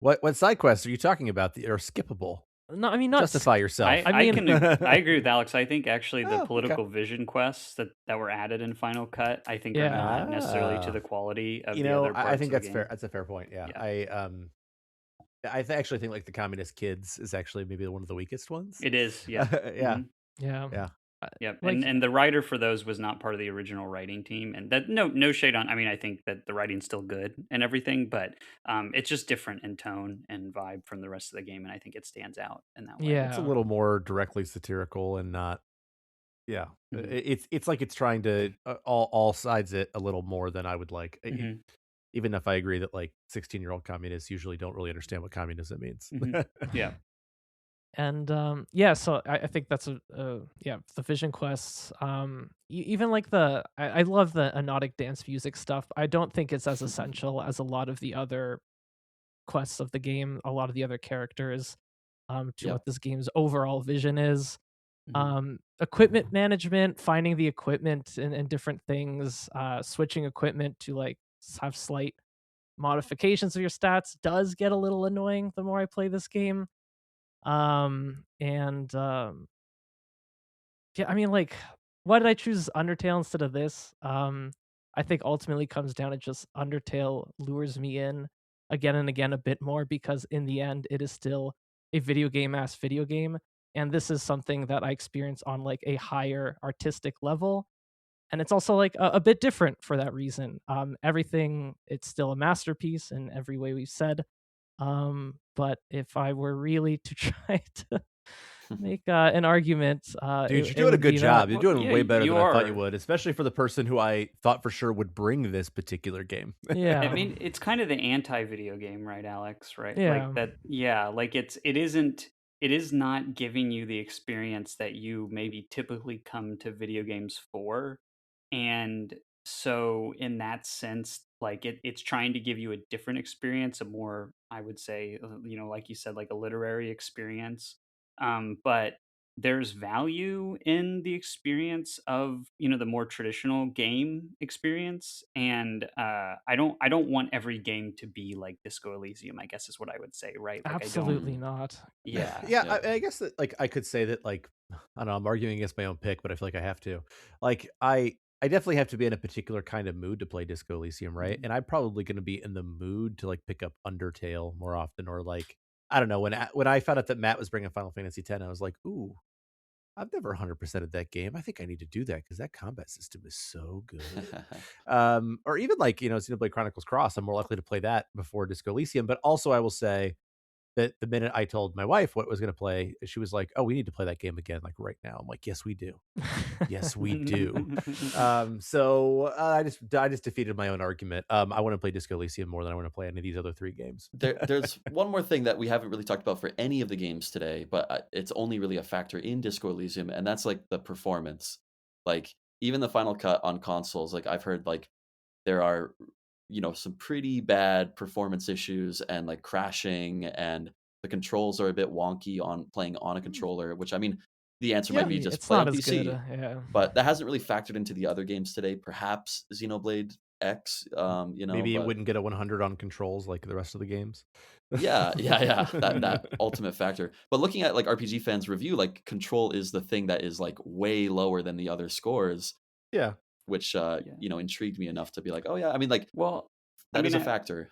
What side quests are you talking about that are skippable? No, I mean not Justify yourself. I agree with Alex. I think actually the Oh, okay. political vision quests that were added in Final Cut, I think are not necessarily to the quality of the other parts I think of the that's game. fair. That's a fair point. Yeah. I actually think like the Communist Kids is actually maybe one of the weakest ones. It is, yeah. Yeah. Mhm. Yeah. Yep. Like- and the writer for those was not part of the original writing team, and that no shade on. I mean, I think that the writing's still good and everything, but it's just different in tone and vibe from the rest of the game, and I think it stands out in that way. Yeah. It's a little more directly satirical and not. Yeah, Mhm. it's like it's trying to all sides it a little more than I would like. Mhm. Even if I agree that like 16-year-old communists usually don't really understand what communism means. Mhm. Yeah. And yeah, so I think that's the vision quests. Even like I love the anodic dance music stuff. I don't think it's as essential as a lot of the other quests of the game, a lot of the other characters, to Yeah. what this game's overall vision is. Mhm. Equipment management, finding the equipment and different things, switching equipment to like have slight modifications of your stats does get a little annoying the more I play this game. And yeah, I mean, like, why did I choose Undertale instead of this? I think ultimately comes down to just Undertale lures me in again and again a bit more because in the end it is still a video game video game, and this is something that I experience on like a higher artistic level, and it's also like a bit different for that reason. Everything, it's still a masterpiece in every way we've said. But if I were really to try to make an argument, Dude, it you're doing a would good be job. that. You're doing Yeah, way better you than I thought you are. would, especially for the person who I thought for sure would bring this particular game. Yeah. I mean, it's kind of the anti-video game, right, Alex? Right? Yeah. Like that. Yeah. Like it is not giving you the experience that you maybe typically come to video games for. And so in that sense, like it's trying to give you a different experience, a more, I would say, like you said, like a literary experience. But there's value in the experience of, you know, the more traditional game experience, and I don't want every game to be like Disco Elysium, I guess is what I would say, right? Like I Absolutely don't. not. Yeah. Yeah, Yeah. I guess that like I could say that like I don't know, I'm arguing against my own pick, but I feel like I have to. Like I definitely have to be in a particular kind of mood to play Disco Elysium, right? Mhm. And I'm probably going to be in the mood to like pick up Undertale more often, or like I don't know when I found out that Matt was bringing Final Fantasy X, I was like, ooh, I've never 100%ed that game. I think I need to do that because that combat system is so good. Or even like Xenoblade Chronicles Cross, I'm more likely to play that before Disco Elysium. But also, I will say that the minute I told my wife what I was going to play, she was like, "Oh, we need to play that game again, like right now." I'm like, "Yes, we do. Yes, we do." So I just defeated my own argument. I want to play Disco Elysium more than I want to play any of these other 3 games. There's one more thing that we haven't really talked about for any of the games today, but it's only really a factor in Disco Elysium, and that's like the performance. Like even the Final Cut on consoles, like I've heard like there are some pretty bad performance issues and like crashing, and the controls are a bit wonky on playing on a controller, which I mean the answer might be just It's play not on as good. PC, Yeah. but that hasn't really factored into the other games today. Perhaps Xenoblade X, Maybe it but wouldn't get a 100 on controls like the rest of the games. yeah, that ultimate factor. But looking at like RPGFan's review, like control is the thing that is like way lower than the other scores, Yeah. which Yeah. intrigued me enough to be like, oh yeah, I mean like Well, I that is mean, a factor.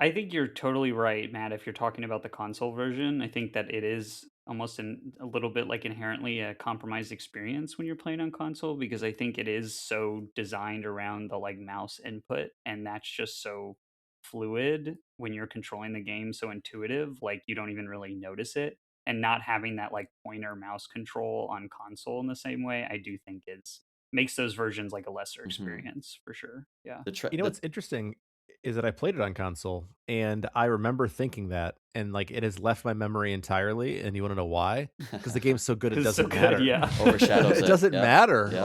I think you're totally right, Matt. If you're talking about the console version, I think that it is almost a little bit like inherently a compromised experience when you're playing on console, because I think it is so designed around the like mouse input, and that's just so fluid when you're controlling the game, so intuitive, like you don't even really notice it. And not having that like pointer mouse control on console in the same way, I do think is makes those versions like a lesser Hmm. experience for sure. Yeah. What's interesting is that I played it on console, and I remember thinking that, and like it has left my memory entirely. And you want to know why? Because the game's so good, it 'Cause it's so doesn't good, matter. yeah. Overshadows It it. doesn't Yep. matter. Yep.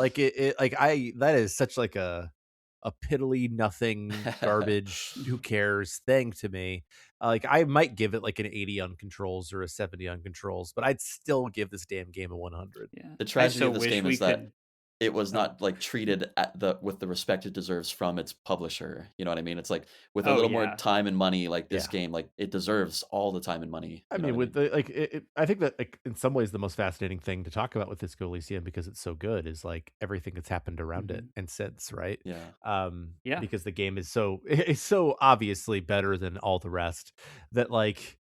Like that is such like a piddly nothing garbage. Who cares thing to me? Like I might give it like an 80 on controls or a 70 on controls, but I'd still give this damn game a 100. Yeah. The I tragedy so of this wish game we is that could. it was Oh, not like treated with the respect it deserves from its publisher. You know what I mean? It's like with a oh little more yeah. time and money, like this Yeah. game, like it deserves all the time and money. I You know mean, what I with mean? the like, I think that like in some ways the most fascinating thing to talk about with Disco Elysium because it's so good is like everything that's happened around it Mhm. and since, right? Yeah. Yeah. Because the game is so it's so obviously better than all the rest that like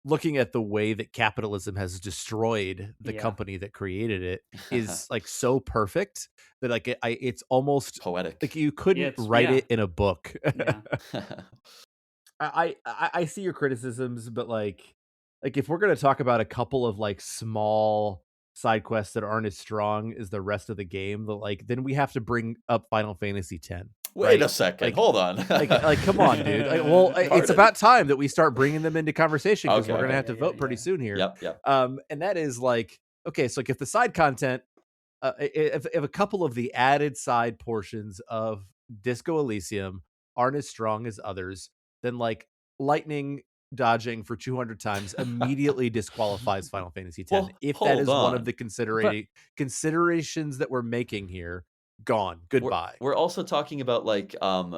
looking at the way that capitalism has destroyed the Yeah. company that created it is like so perfect that like it's almost Poetic. like you Yeah. couldn't write Yeah. it in a book. Yeah. I see your criticisms, but like if we're gonna talk about a couple of like small side quests that aren't as strong as the rest of the game, then we have to bring up Final Fantasy X, Wait a right? second. Like Hold on. like come on, dude. It's Pardon? about time that we start bringing them into conversation because Okay, we're gonna okay. have to vote pretty Yeah. soon here. Yep. And that is like okay, so like if the side content, if a couple of the added side portions of Disco Elysium aren't as strong as others, then like lightning dodging for 200 times immediately disqualifies Final Fantasy X. Well, If that hold is one of on. the But considerations that we're making here, gone. Goodbye. We're also talking about like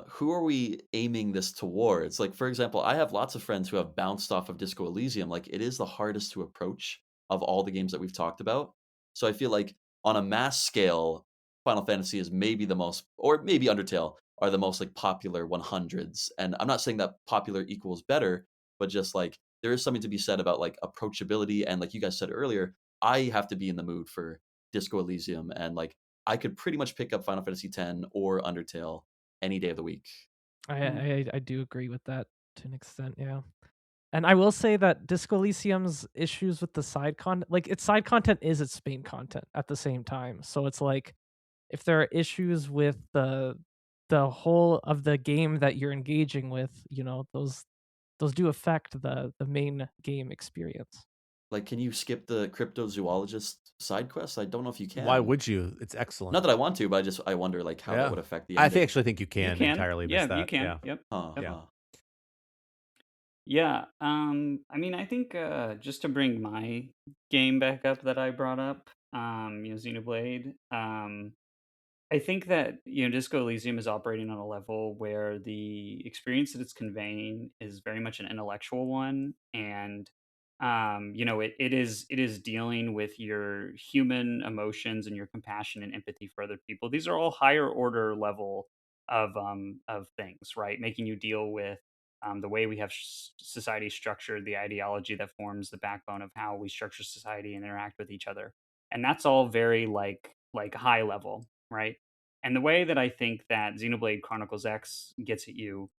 who are we aiming this towards? Like for example, I have lots of friends who have bounced off of Disco Elysium. Like it is the hardest to approach of all the games that we've talked about. So I feel like on a mass scale, Final Fantasy is maybe the most, or maybe Undertale are the most like popular 100s. And I'm not saying that popular equals better, but just like there is something to be said about like approachability, and like you guys said earlier, I have to be in the mood for Disco Elysium, and like I could pretty much pick up Final Fantasy X or Undertale any day of the week. I do agree with that to an extent, yeah. And I will say that Disco Elysium's issues with the side content, like its side content is its main content at the same time. So it's like if there are issues with the whole of the game that you're engaging with, those do affect the main game experience. Like, can you skip the cryptozoologist side quest? I don't know if you can. Why would you? It's excellent. Not that I want to, but I wonder like how Yeah. that would affect the I ending. actually think you You can can. entirely miss Yeah, that. you can. Yeah. Yep. Huh, Yeah. huh. Yeah. I mean, I think just to bring my game back up that I brought up, Xenoblade. I think that Disco Elysium is operating on a level where the experience that it's conveying is very much an intellectual one, and it is dealing with your human emotions and your compassion and empathy for other people. These are all higher order level of things, right? Making you deal with the way we have society structured, the ideology that forms the backbone of how we structure society and interact with each other, and that's all very like high level, right? And the way that I think that Xenoblade Chronicles X gets at you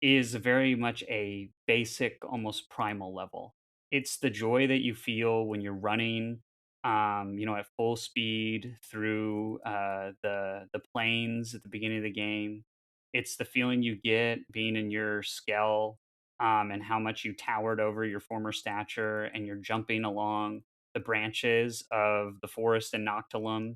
is very much a basic, almost primal level. It's the joy that you feel when you're running, at full speed through the plains at the beginning of the game. It's the feeling you get being in your skull, and how much you towered over your former stature, and you're jumping along the branches of the forest in Noctilum,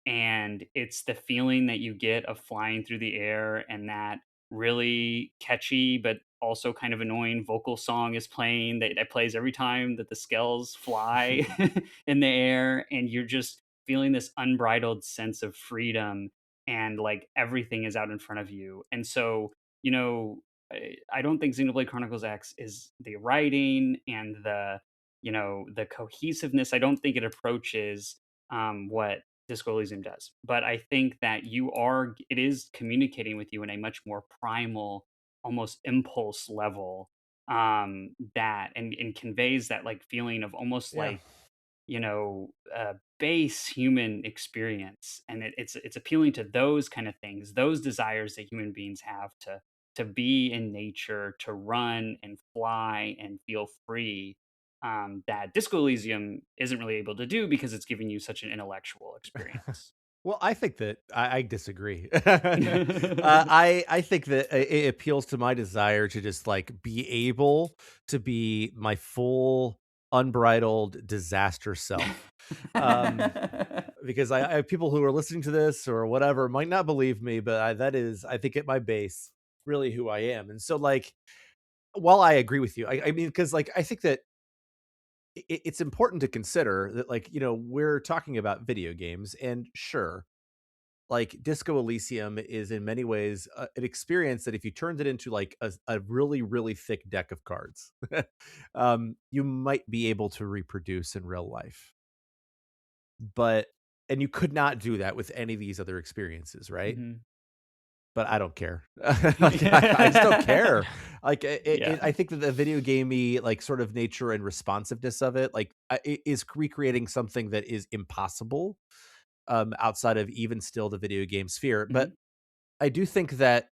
and it's the feeling that you get of flying through the air, and that really catchy but also kind of annoying vocal song is playing that plays every time that the skells fly in the air, and you're just feeling this unbridled sense of freedom, and like everything is out in front of you. And so, I don't think Xenoblade Chronicles X is the writing and the cohesiveness. I don't think it approaches what Disco Elysium does. But I think that it is communicating with you in a much more primal, almost impulse level, that and conveys that like feeling of almost Yeah. like, base human experience. And it's appealing to those kind of things, those desires that human beings have to be in nature, to run and fly and feel free, that Disco Elysium isn't really able to do because it's giving you such an intellectual experience. Well, I think that I disagree. I think that it appeals to my desire to just like be able to be my full unbridled disaster self. Because I have people who are listening to this or whatever might not believe me, but that is, I think, at my base, really who I am. And so, like, while I agree with you, I mean, because like I think that it's important to consider that, like, we're talking about video games, and sure, like Disco Elysium is in many ways an experience that if you turned it into like a really, really thick deck of cards, you might be able to reproduce in real life. And you could not do that with any of these other experiences, right? Mhm. But I don't care. Like, I just don't care. Like, Yeah. I think that the video gamey, like, sort of nature and responsiveness of it, like, it is recreating something that is impossible outside of even still the video game sphere. But Mhm. I do think that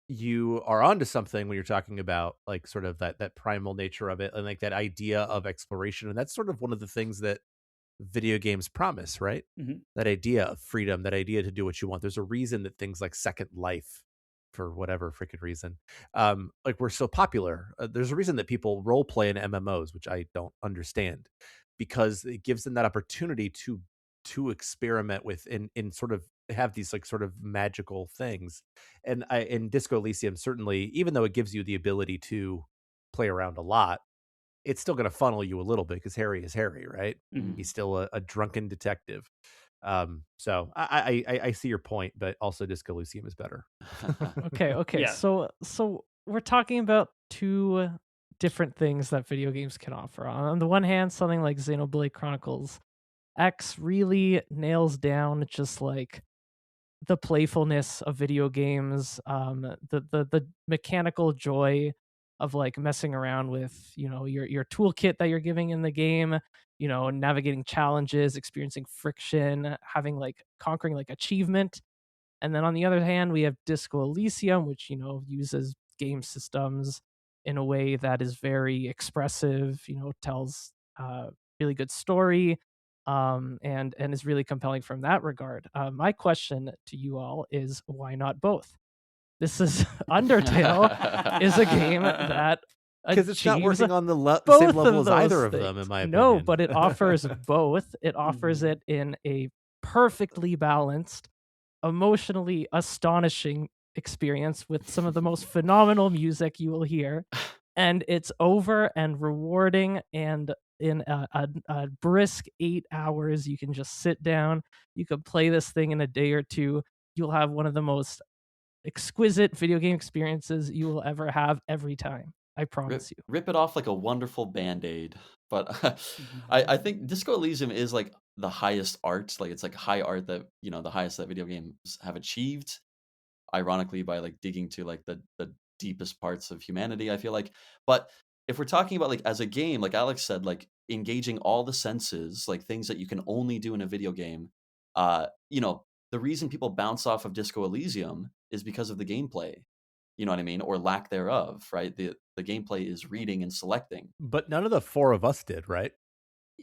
you are onto something when you're talking about like sort of that primal nature of it, and like that idea of exploration. And that's sort of one of the things that video games promise, right? Mhm. That idea of freedom, that idea to do what you want. There's a reason that things like Second Life, for whatever freaking reason, like, were so popular. There's a reason that people role play in MMOs, which I don't understand, because it gives them that opportunity to experiment with and sort of have these like sort of magical things. And in Disco Elysium, certainly, even though it gives you the ability to play around a lot, it's still going to funnel you a little bit because Harry is Harry, right? Mhm. He's still a drunken detective. So I see your point, but also Disco Elysium is better. Okay. Yeah. So we're talking about two different things that video games can offer. On the one hand, something like Xenoblade Chronicles X really nails down just like the playfulness of video games, the mechanical joy of like messing around with your toolkit that you're giving in the game, navigating challenges, experiencing friction, having like conquering like achievement. And then on the other hand, we have Disco Elysium, which uses game systems in a way that is very expressive, tells really good story, and is really compelling from that regard. My question to you all is, why not both? This is Undertale is a game that Because it's not achieves working on the same both level of as either those of them, things. in my No, opinion. but it offers both. It offers Mhm. it in a perfectly balanced, emotionally astonishing experience with some of the most phenomenal music you will hear, and it's over and rewarding, and in a brisk 8 hours you can just sit down, you could play this thing in a day or two. You'll have one of the most exquisite video game experiences you will ever have every time. I promise you. Rip it off like a wonderful band-aid. But I think Disco Elysium is like the highest art. Like it's like high art that, the highest that video games have achieved. Ironically, by like digging to like the deepest parts of humanity, I feel like. But if we're talking about like as a game, like Aleks said, like engaging all the senses, like things that you can only do in a video game, the reason people bounce off of Disco Elysium is because of the gameplay. You know what I mean? Or lack thereof, right? The gameplay is reading and selecting. But none of the four of us did, right?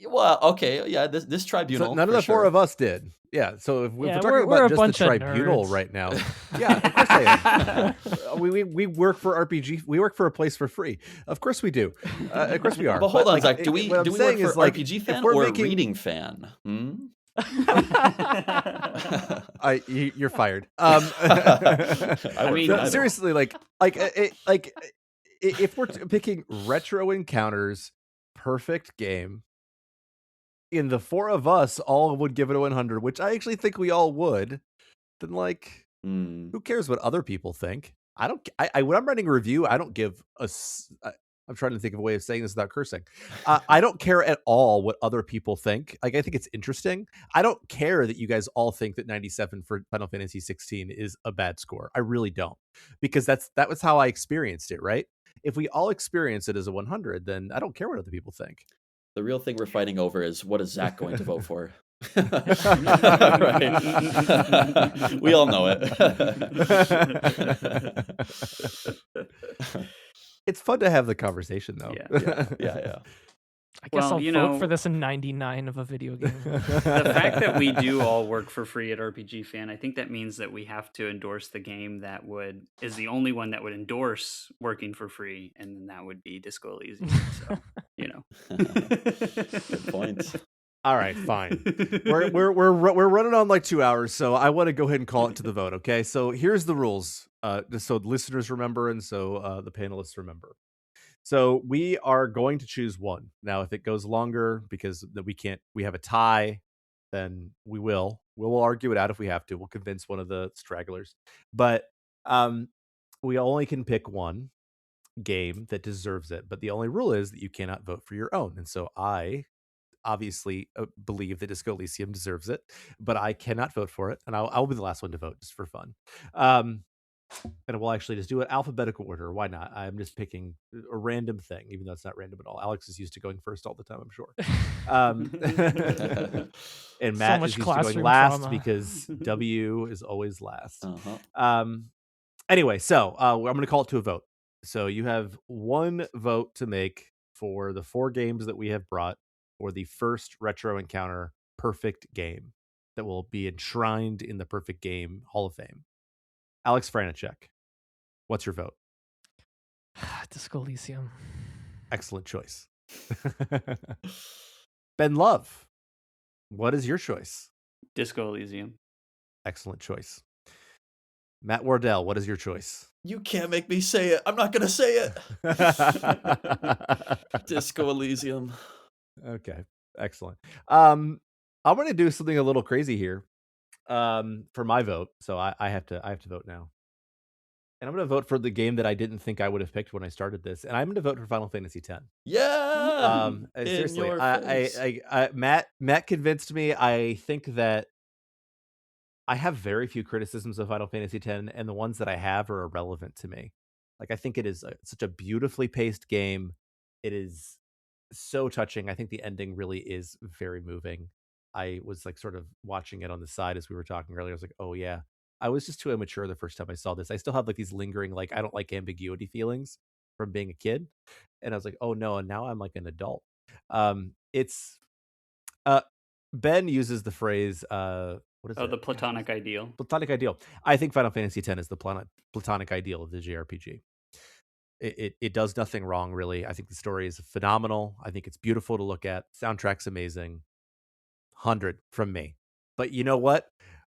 Well, okay, yeah, this tribunal. So none of the four of us did. Yeah. So if we're talking about just the tribunal right now, yeah, of course I am. we work for RPG. We work for a place for free. Of course we do. Of course we are. But hold on, Zach. Do we work for RPG fan or reading fan? You're fired. I mean, seriously, if we're picking retro encounters, perfect game. In the four of us, all would give it a 100, which I actually think we all would. Then, who cares what other people think? I don't. When I'm writing a review, I don't give a. I'm trying to think of a way of saying this without cursing. I don't care at all what other people think. I think it's interesting. I don't care that you guys all think that 97 for Final Fantasy 16 is a bad score. I really don't, because that was how I experienced it. Right? If we all experience it as a 100, then I don't care what other people think. The real thing we're fighting over is what is Zach going to vote for? We all know it. It's fun to have the conversation, though. Yeah. I guess I'll vote for this in 99 of a video game. The fact that we do all work for free at RPGFan, I think that means that we have to endorse the game that is the only one that would endorse working for free, and then that would be Disco Elysium. So, Good point. All right, fine. We're running on like 2 hours, so I want to go ahead and call it to the vote. Okay, so here's the rules, just so the listeners remember, and so the panelists remember. So we are going to choose one. Now, if it goes longer because we have a tie, then we'll argue it out if we have to. We'll convince one of the stragglers, but we only can pick one game that deserves it. But the only rule is that you cannot vote for your own. And so I obviously believe that Disco Elysium deserves it, but I cannot vote for it, and I'll be the last one to vote just for fun. And we'll actually just do it alphabetical order. Why not? I'm just picking a random thing, even though it's not random at all. Aleks is used to going first all the time, I'm sure. And Matt is used to going last because W is always last. Anyway, so I'm going to call it to a vote. So you have one vote to make for the 4 games that we have brought for the first retro encounter perfect game that will be enshrined in the Perfect Game Hall of Fame. Aleks Franiczek, what's your vote? Disco Elysium. Excellent choice. Ben Love, what is your choice? Disco Elysium. Excellent choice. Matt Wardell, what is your choice? You can't make me say it. I'm not going to say it. Disco Elysium. Okay, excellent. I'm going to do something a little crazy here. For my vote, so I have to vote now, and I'm going to vote for the game that I didn't think I would have picked when I started this, and I'm going to vote for Final Fantasy X. Yeah. Seriously, Matt convinced me. I think that I have very few criticisms of Final Fantasy X, and the ones that I have are irrelevant to me. I think it is such a beautifully paced game. It is so touching. I think the ending really is very moving. I was sort of watching it on the side as we were talking earlier. I was like, oh yeah, I was just too immature the first time I saw this. I still have these lingering, I don't like ambiguity feelings from being a kid. And I was like, oh no. And now I'm an adult. Ben uses the phrase, what is it? The platonic ideal. Platonic ideal. I think Final Fantasy X is the platonic ideal of the JRPG. It does nothing wrong, really. I think the story is phenomenal. I think it's beautiful to look at. Soundtrack's amazing. 100 from me. But you know what?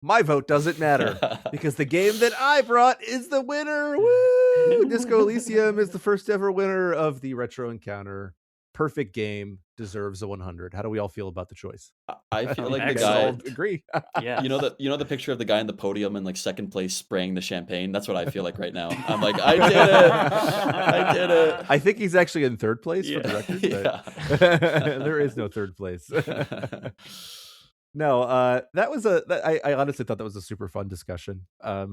my vote doesn't matter because the game that I brought is the winner. Woo! Disco Elysium is the first ever winner of the Retro Encounter. Perfect game, deserves a 100. How do we all feel about the choice? I feel like the You guys all guy, agree. Yeah. you know the picture of the guy in the podium in like second place spraying the champagne. That's what I feel like right now. I'm like, I did it. I did it. I think he's actually in third place for the Yeah. record. But there is no third place. No, that was I honestly thought that was a super fun discussion. I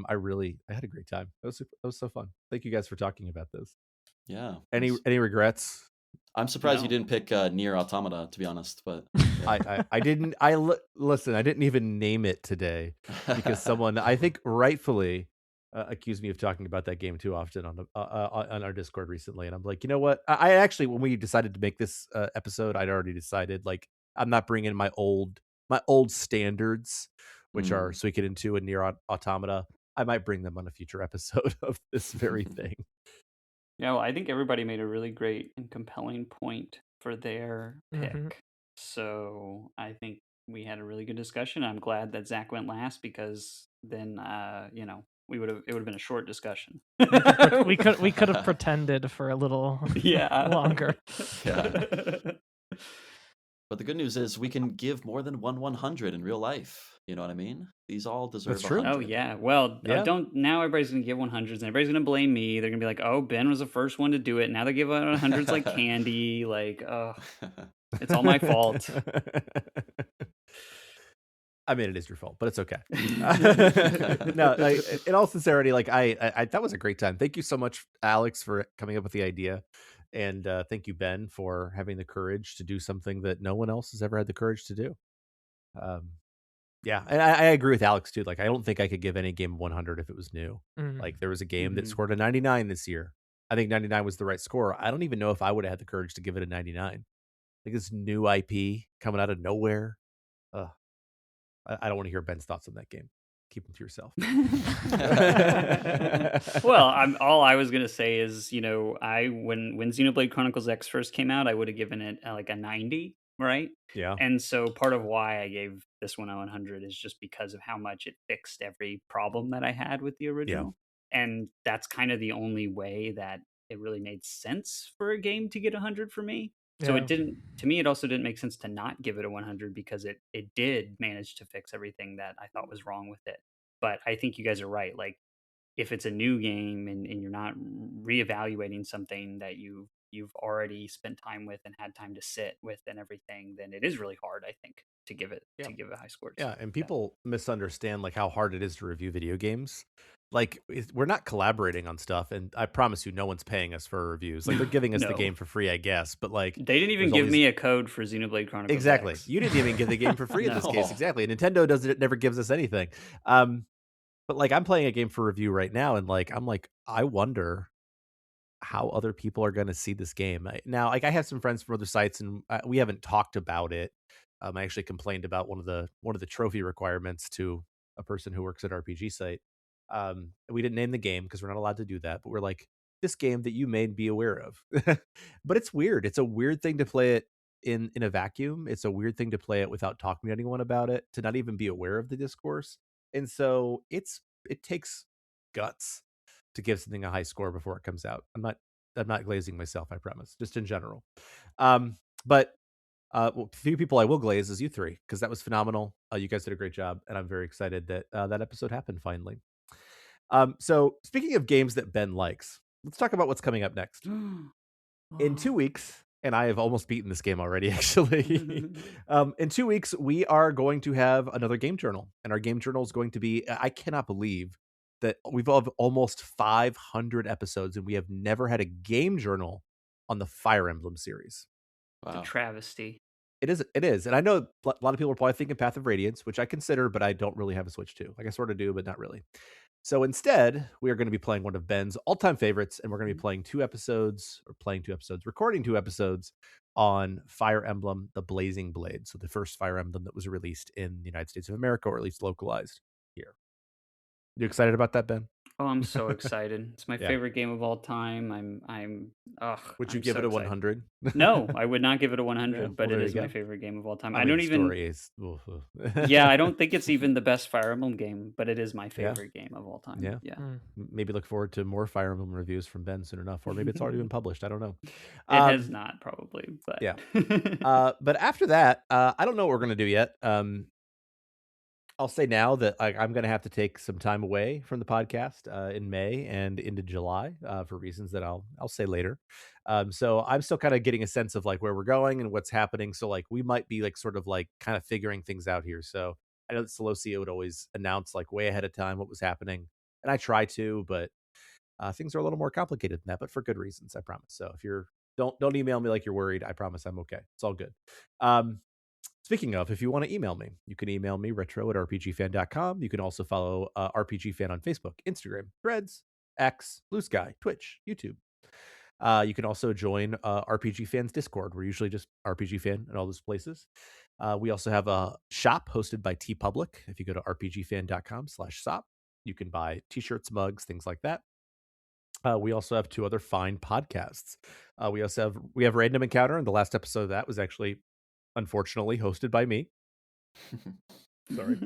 had a great time. That was so fun. Thank you guys for talking about this. Yeah. Any regrets? I'm surprised you No. didn't pick Nier Automata, to be honest. But I didn't. Listen. I didn't even name it today because someone, I think, rightfully accused me of talking about that game too often on our Discord recently, and I'm like, you know what? I actually, when we decided to make this episode, I'd already decided like I'm not bringing my old standards, which are Suikoden 2 and Nier Automata. I might bring them on a future episode of this very thing. Yeah, well, I think everybody made a really great and compelling point for their pick. So I think we had a really good discussion. I'm glad that Zach went last because then, it would have been a short discussion. we could have pretended for a little longer. Yeah. But the good news is we can give more than 100 in real life. You know what I mean? These all deserve That's true. 100. Oh yeah. Well, Yeah. now everybody's gonna give 100s and everybody's gonna blame me. They're gonna be like, "Oh, Ben was the first one to do it. Now they give out 100s like candy. Like, oh, it's all my fault." I mean, it is your fault, but it's okay. No, in all sincerity, like I that was a great time. Thank you so much, Aleks, for coming up with the idea, and thank you, Ben, for having the courage to do something that no one else has ever had the courage to do. Yeah, and I agree with Aleks too. Like, I don't think I could give any game 100 if it was new. Like, there was a game that scored a 99 this year. I think 99 was the right score. I don't even know if I would have had the courage to give it a 99. Like, this new IP coming out of nowhere. I don't want to hear Ben's thoughts on that game. Keep them to yourself. Well, all I was gonna say is, when Xenoblade Chronicles X first came out, I would have given it like a 90, right? Yeah. And so part of why I gave this one a 100 is just because of how much it fixed every problem that I had with the original. And that's kind of the only way that it really made sense for a game to get 100 for me. So it didn't, to me, it also didn't make sense to not give it a 100 because it did manage to fix everything that I thought was wrong with it. But I think you guys are right. Like, if it's a new game and you're not reevaluating something that you've already spent time with and had time to sit with and everything, then it is really hard, I think, to give it a high score. Yeah, and people misunderstand like how hard it is to review video games. Like, we're not collaborating on stuff, and I promise you, no one's paying us for reviews. Like, they're giving us the game for free, I guess. But like, they didn't even give me a code for Xenoblade Chronicles. Exactly, X. you didn't even give the game for free in this case. Exactly, Nintendo never gives us anything. But like, I'm playing a game for review right now, and like, I'm like, I wonder how other people are going to see this game. Now, like, I have some friends from other sites, and we haven't talked about it. I actually complained about one of the trophy requirements to a person who works at RPG site. We didn't name the game because we're not allowed to do that, but we're like, this game that you may be aware of. But it's weird. It's a weird thing to play it in a vacuum. It's a weird thing to play it without talking to anyone about it, to not even be aware of the discourse. And so it takes guts to give something a high score before it comes out. I'm not glazing myself, I promise, just in general. But few people I will glaze is you three, because that was phenomenal. You guys did a great job, and I'm very excited that that episode happened finally. So speaking of games that Ben likes, let's talk about what's coming up next. In 2 weeks, and I have almost beaten this game already, actually. In 2 weeks, we are going to have another game journal, and our game journal is going to be, I cannot believe that we've had almost 500 episodes, and we have never had a game journal on the Fire Emblem series. Wow. It's a travesty. It is. And I know a lot of people are probably thinking Path of Radiance, which I consider, but I don't really have a Switch to. Like, I sort of do, but not really. So instead, we are going to be playing one of Ben's all-time favorites, and we're going to be recording 2 episodes on Fire Emblem, The Blazing Blade. So the first Fire Emblem that was released in the United States of America, or at least localized here. You excited about that, Ben? Oh, I'm so excited! It's my Yeah. favorite game of all time. Would you I'm give so it a excited. 100? No, I would not give it a 100, Yeah, but well, it there is you my go. favorite game of all time. I I mean, don't the even. story is. Yeah, I don't think it's even the best Fire Emblem game, but it is my Yeah. favorite game of all time. Yeah. Yeah. Maybe look forward to more Fire Emblem reviews from Ben soon enough, or maybe it's already been published. I don't know. It has not, probably, but Yeah. But after that, I don't know what we're gonna do yet. I'll say now that I'm going to have to take some time away from the podcast in May and into July for reasons that I'll say later. So I'm still kind of getting a sense of like where we're going and what's happening. So like we might be like sort of like kind of figuring things out here. So I know that Celosia would always announce like way ahead of time what was happening, and I try to, but things are a little more complicated than that. But for good reasons, I promise. So if you're don't email me like you're worried. I promise I'm okay. It's all good. Speaking of, if you want to email me, you can email me retro@rpgfan.com. You can also follow RPGFan on Facebook, Instagram, Threads, X, Blue Sky, Twitch, YouTube. You can also join RPG Fan's Discord. We're usually just RPG Fan in all those places. We also have a shop hosted by TeePublic. If you go to rpgfan.com/shop, you can buy t-shirts, mugs, things like that. We also have 2 other fine podcasts. We have Random Encounter, and the last episode of that was actually, unfortunately, hosted by me. Sorry.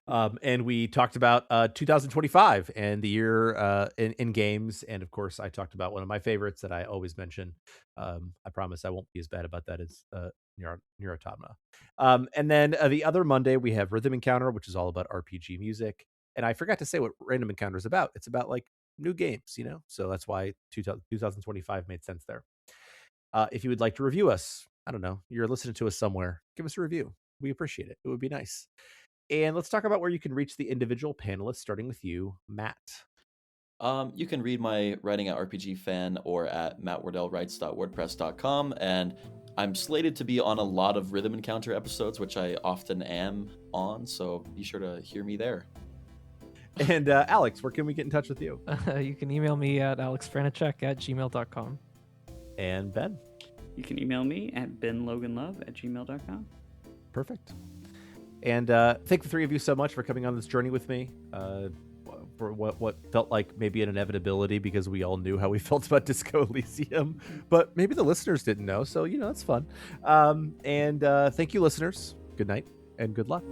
And we talked about 2025 and the year in games. And of course, I talked about one of my favorites that I always mention. I promise I won't be as bad about that as Neurotama. And then the other Monday, we have Rhythm Encounter, which is all about RPG music. And I forgot to say what Random Encounter is about. It's about like new games, you know? So that's why 2025 made sense there. If you would like to review us, I don't know, you're listening to us somewhere, give us a review. We appreciate it. It would be nice. And let's talk about where you can reach the individual panelists, starting with you, Matt. You can read my writing at RPGFan or at mattwardellwrites.wordpress.com, and I'm slated to be on a lot of Rhythm Encounter episodes, which I often am on, so be sure to hear me there. And Aleks, where can we get in touch with you? You can email me at alexfraniczek@gmail.com. And Ben? You can email me at benloganlove@gmail.com. Perfect. And thank the 3 of you so much for coming on this journey with me. For what felt like maybe an inevitability because we all knew how we felt about Disco Elysium, but maybe the listeners didn't know, so you know, it's fun. And thank you, listeners. Good night and good luck.